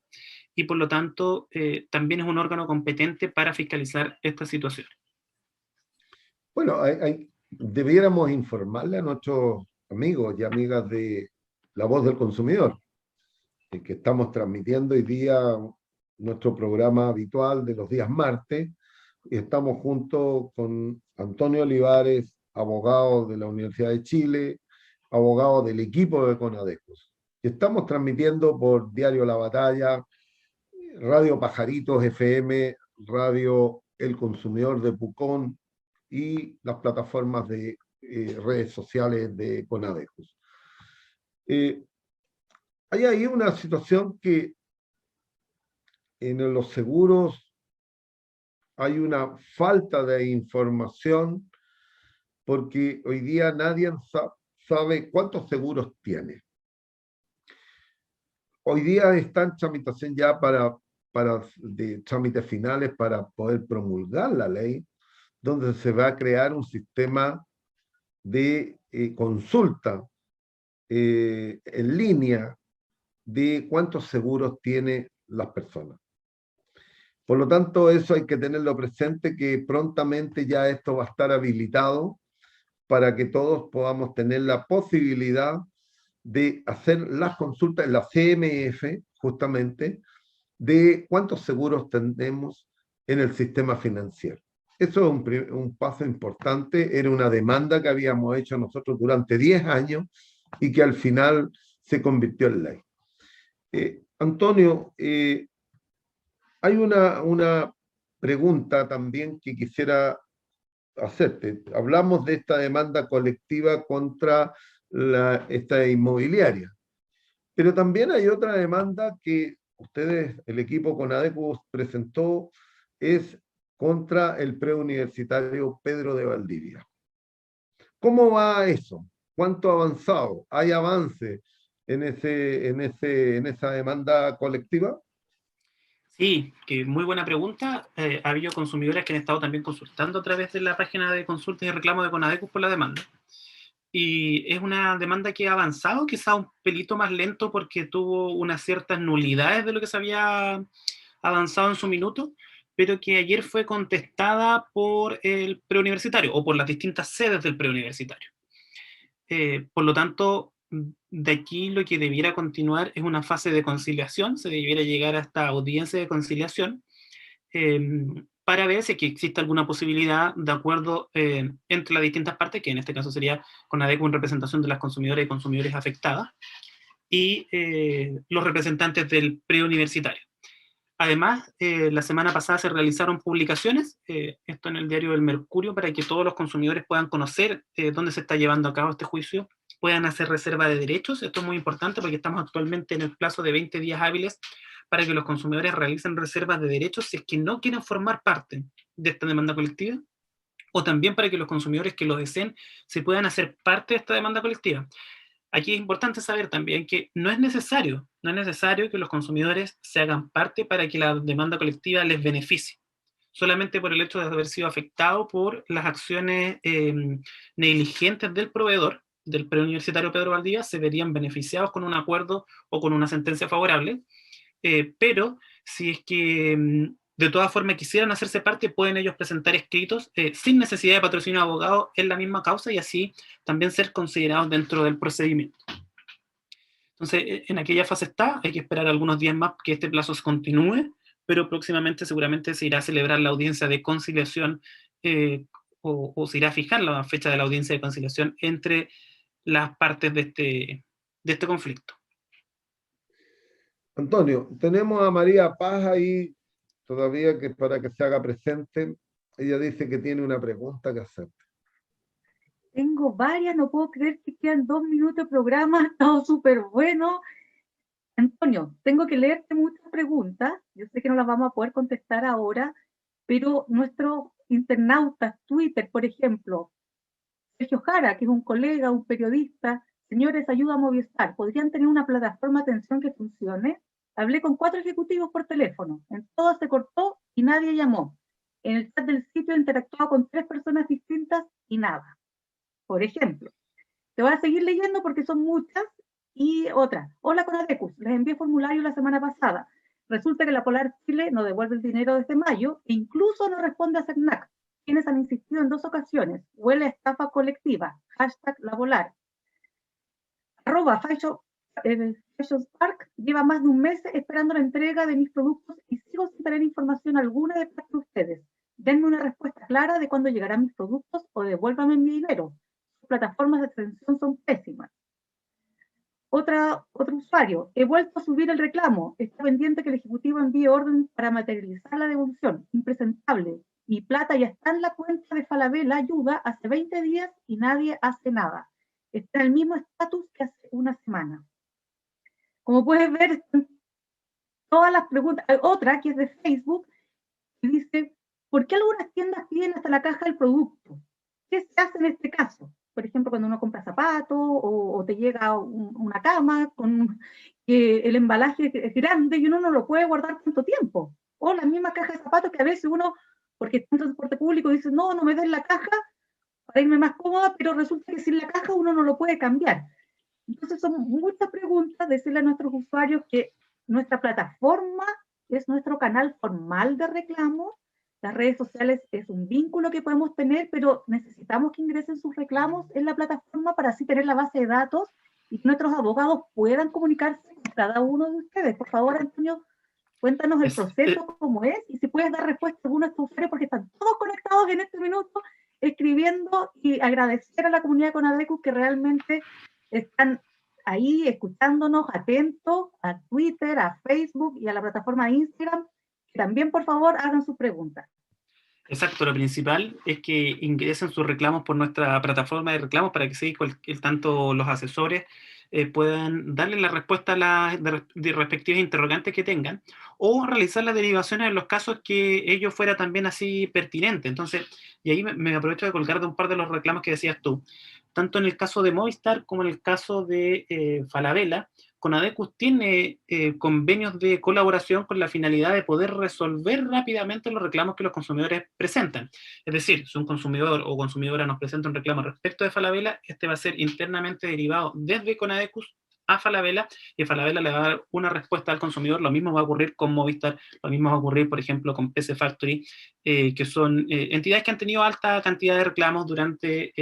y por lo tanto también es un órgano competente para fiscalizar estas situaciones. Bueno, debiéramos informarle a nuestros amigos y amigas de La Voz del Consumidor, que estamos transmitiendo hoy día nuestro programa habitual de los días martes, y estamos junto con Antonio Olivares, abogado de la Universidad de Chile, abogado del equipo de Conadecos. Estamos transmitiendo por Diario La Batalla, Radio Pajaritos FM, Radio El Consumidor de Pucón y las plataformas de redes sociales de Conadecos. Hay ahí una situación que en los seguros hay una falta de información porque hoy día nadie sabe cuántos seguros tiene. Hoy día está en tramitación ya de trámites finales para poder promulgar la ley, donde se va a crear un sistema de consulta en línea de cuántos seguros tiene las personas. Por lo tanto, eso hay que tenerlo presente, que prontamente ya esto va a estar habilitado para que todos podamos tener la posibilidad de hacer las consultas en la CMF, justamente, de cuántos seguros tenemos en el sistema financiero. Eso es un paso importante, era una demanda que habíamos hecho nosotros durante 10 años y que al final se convirtió en ley. Antonio, hay una pregunta también que quisiera hacerte. Hablamos de esta demanda colectiva contra esta inmobiliaria. Pero también hay otra demanda que ustedes, el equipo Conadecus presentó, es contra el preuniversitario Pedro de Valdivia. ¿Cómo va eso? ¿Cuánto ha avanzado? ¿Hay avance en esa demanda colectiva? Sí, que muy buena pregunta. Ha habido consumidores que han estado también consultando a través de la página de consultas y reclamos de Conadecus por la demanda. Y es una demanda que ha avanzado, quizá un pelito más lento porque tuvo unas ciertas nulidades de lo que se había avanzado en su minuto, pero que ayer fue contestada por el preuniversitario o por las distintas sedes del preuniversitario. Por lo tanto, de aquí lo que debiera continuar es una fase de conciliación, se debiera llegar a esta audiencia de conciliación para ver si existe alguna posibilidad de acuerdo entre las distintas partes, que en este caso sería CONADECU en representación de las consumidoras y consumidores afectadas, y los representantes del preuniversitario. Además, la semana pasada se realizaron publicaciones, esto en el diario El Mercurio, para que todos los consumidores puedan conocer dónde se está llevando a cabo este juicio, puedan hacer reserva de derechos. Esto es muy importante porque estamos actualmente en el plazo de 20 días hábiles para que los consumidores realicen reservas de derechos si es que no quieren formar parte de esta demanda colectiva, o también para que los consumidores que lo deseen se puedan hacer parte de esta demanda colectiva. Aquí es importante saber también que no es necesario que los consumidores se hagan parte para que la demanda colectiva les beneficie. Solamente por el hecho de haber sido afectado por las acciones negligentes del proveedor, del preuniversitario Pedro Valdivia, se verían beneficiados con un acuerdo o con una sentencia favorable, pero si es que de todas formas quisieran hacerse parte, pueden ellos presentar escritos sin necesidad de patrocinio de abogado en la misma causa y así también ser considerados dentro del procedimiento. Entonces, en aquella fase está, hay que esperar algunos días más que este plazo se continúe, pero próximamente seguramente se irá a celebrar la audiencia de conciliación o se irá a fijar la fecha de la audiencia de conciliación entre las partes de este conflicto. Antonio, tenemos a María Paz ahí todavía que para que se haga presente. Ella dice que tiene una pregunta que hacer. Tengo varias, no puedo creer que quedan 2 minutos de programa, ha estado súper bueno. Antonio, tengo que leerte muchas preguntas, yo sé que no las vamos a poder contestar ahora, pero nuestros internautas, Twitter, por ejemplo, Sergio Jara, que es un colega, un periodista, señores, ayuda a Movistar, ¿podrían tener una plataforma de atención que funcione? Hablé con 4 ejecutivos por teléfono, en todas se cortó y nadie llamó. En el chat del sitio he interactuado con 3 personas distintas y nada. Por ejemplo, te voy a seguir leyendo porque son muchas. Y otra, hola Conadecus, les envié formulario la semana pasada. Resulta que la Polar Chile no devuelve el dinero desde mayo e incluso no responde a CERNAC, quienes han insistido en 2 ocasiones. Huele a estafa colectiva. Hashtag la Polar. @ Fashion Spark lleva más de un mes esperando la entrega de mis productos y sigo sin tener información alguna de parte de ustedes. Denme una respuesta clara de cuándo llegarán mis productos o devuélvame mi dinero. Sus plataformas de atención son pésimas. Otro usuario, he vuelto a subir el reclamo, está pendiente que el ejecutivo envíe orden para materializar la devolución, impresentable. Mi plata ya está en la cuenta de Falabella Ayuda hace 20 días y nadie hace nada. Está en el mismo estatus que hace una semana. Como puedes ver, todas las preguntas. Hay otra que es de Facebook que dice, ¿por qué algunas tiendas piden hasta la caja del producto? ¿Qué se hace en este caso? Por ejemplo, cuando uno compra zapatos o te llega una cama con el embalaje es grande y uno no lo puede guardar tanto tiempo. O la misma caja de zapatos que a veces uno, porque está en transporte público, dice, no me den la caja para irme más cómoda, pero resulta que sin la caja uno no lo puede cambiar. Entonces son muchas preguntas, decirle a nuestros usuarios que nuestra plataforma es nuestro canal formal de reclamo. Las redes sociales es un vínculo que podemos tener, pero necesitamos que ingresen sus reclamos en la plataforma para así tener la base de datos y que nuestros abogados puedan comunicarse con cada uno de ustedes. Por favor, Antonio, cuéntanos el proceso, cómo es, y si puedes dar respuesta a algunos de estos usuarios, porque están todos conectados en este minuto, escribiendo, y agradecer a la comunidad Conadecus que realmente están ahí escuchándonos, atentos a Twitter, a Facebook y a la plataforma de Instagram. También, por favor, hagan sus preguntas. Exacto, lo principal es que ingresen sus reclamos por nuestra plataforma de reclamos para que sí, tanto los asesores puedan darle la respuesta a las respectivas interrogantes que tengan, o realizar las derivaciones en los casos que ello fuera también así pertinente. Entonces, y ahí me aprovecho de colgar de un par de los reclamos que decías tú. Tanto en el caso de Movistar como en el caso de Falabella, Conadecus tiene convenios de colaboración con la finalidad de poder resolver rápidamente los reclamos que los consumidores presentan. Es decir, si un consumidor o consumidora nos presenta un reclamo respecto de Falabella, este va a ser internamente derivado desde Conadecus a Falabella, y Falabella le va a dar una respuesta al consumidor. Lo mismo va a ocurrir con Movistar, lo mismo va a ocurrir, por ejemplo, con PC Factory, que son entidades que han tenido alta cantidad de reclamos durante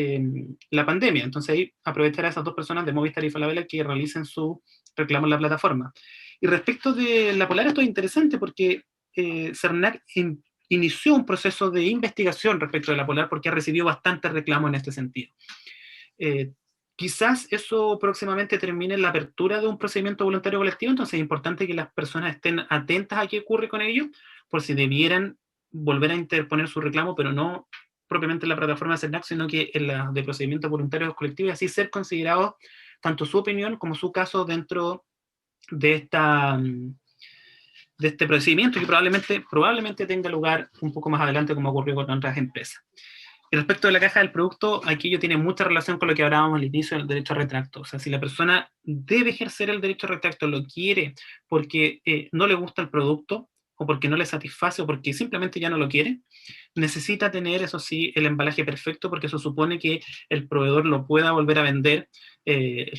la pandemia. Entonces ahí aprovechar a esas dos personas de Movistar y Falabella que realicen su reclamo en la plataforma. Y respecto de la Polar, esto es interesante porque CERNAC inició un proceso de investigación respecto de la Polar porque ha recibido bastantes reclamos en este sentido. Quizás eso próximamente termine en la apertura de un procedimiento voluntario colectivo, entonces es importante que las personas estén atentas a qué ocurre con ello, por si debieran volver a interponer su reclamo, pero no propiamente en la plataforma de CERNAC, sino que en la de procedimientos voluntarios colectivos, y así ser considerados tanto su opinión como su caso dentro de este procedimiento, que probablemente tenga lugar un poco más adelante, como ocurrió con otras empresas. Y respecto de la caja del producto, aquí ello tiene mucha relación con lo que hablábamos al inicio del derecho a retracto. O sea, si la persona debe ejercer el derecho a retracto, lo quiere porque no le gusta el producto, o porque no le satisface, o porque simplemente ya no lo quiere, necesita tener, eso sí, el embalaje perfecto, porque eso supone que el proveedor lo pueda volver a vender,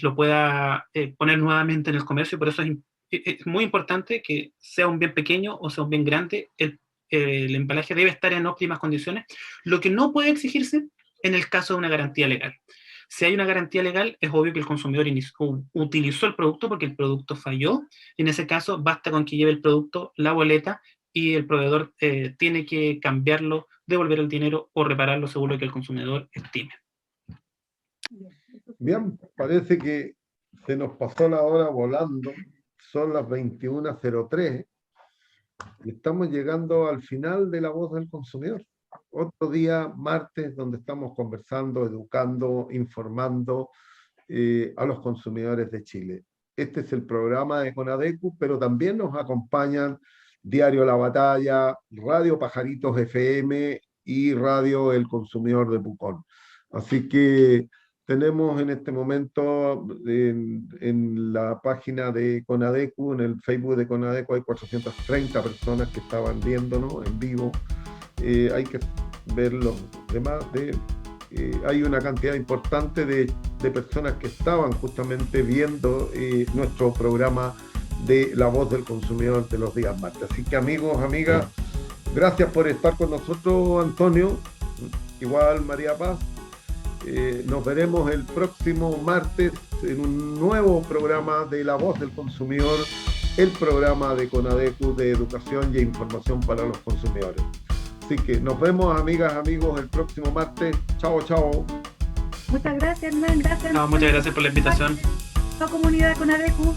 lo pueda poner nuevamente en el comercio, y por eso es muy importante que sea un bien pequeño o sea un bien grande, el embalaje debe estar en óptimas condiciones, lo que no puede exigirse en el caso de una garantía legal. Si hay una garantía legal, es obvio que el consumidor utilizó el producto porque el producto falló, y en ese caso basta con que lleve el producto, la boleta, y el proveedor tiene que cambiarlo, devolver el dinero o repararlo según lo que el consumidor estime. Bien, parece que se nos pasó la hora volando, son las 21:03 y estamos llegando al final de La Voz del Consumidor. Otro día, martes, donde estamos conversando, educando, informando a los consumidores de Chile. Este es el programa de Conadecus, pero también nos acompañan Diario La Batalla, Radio Pajaritos FM y Radio El Consumidor de Pucón. Así que tenemos en este momento en la página de Conadecus, en el Facebook de Conadecus, hay 430 personas que estaban viéndonos en vivo. Hay que ver los demás. Hay una cantidad importante de personas que estaban justamente viendo nuestro programa de La Voz del Consumidor de los días martes. Así que amigos, amigas, gracias por estar con nosotros, Antonio. Igual María Paz. Nos veremos el próximo martes en un nuevo programa de La Voz del Consumidor, el programa de Conadecus de educación y información para los consumidores. Así que nos vemos, amigas, amigos, el próximo martes. Chao, chao. Muchas gracias, Hernán. Gracias. No, muchas gracias por la invitación. La comunidad Conadecus.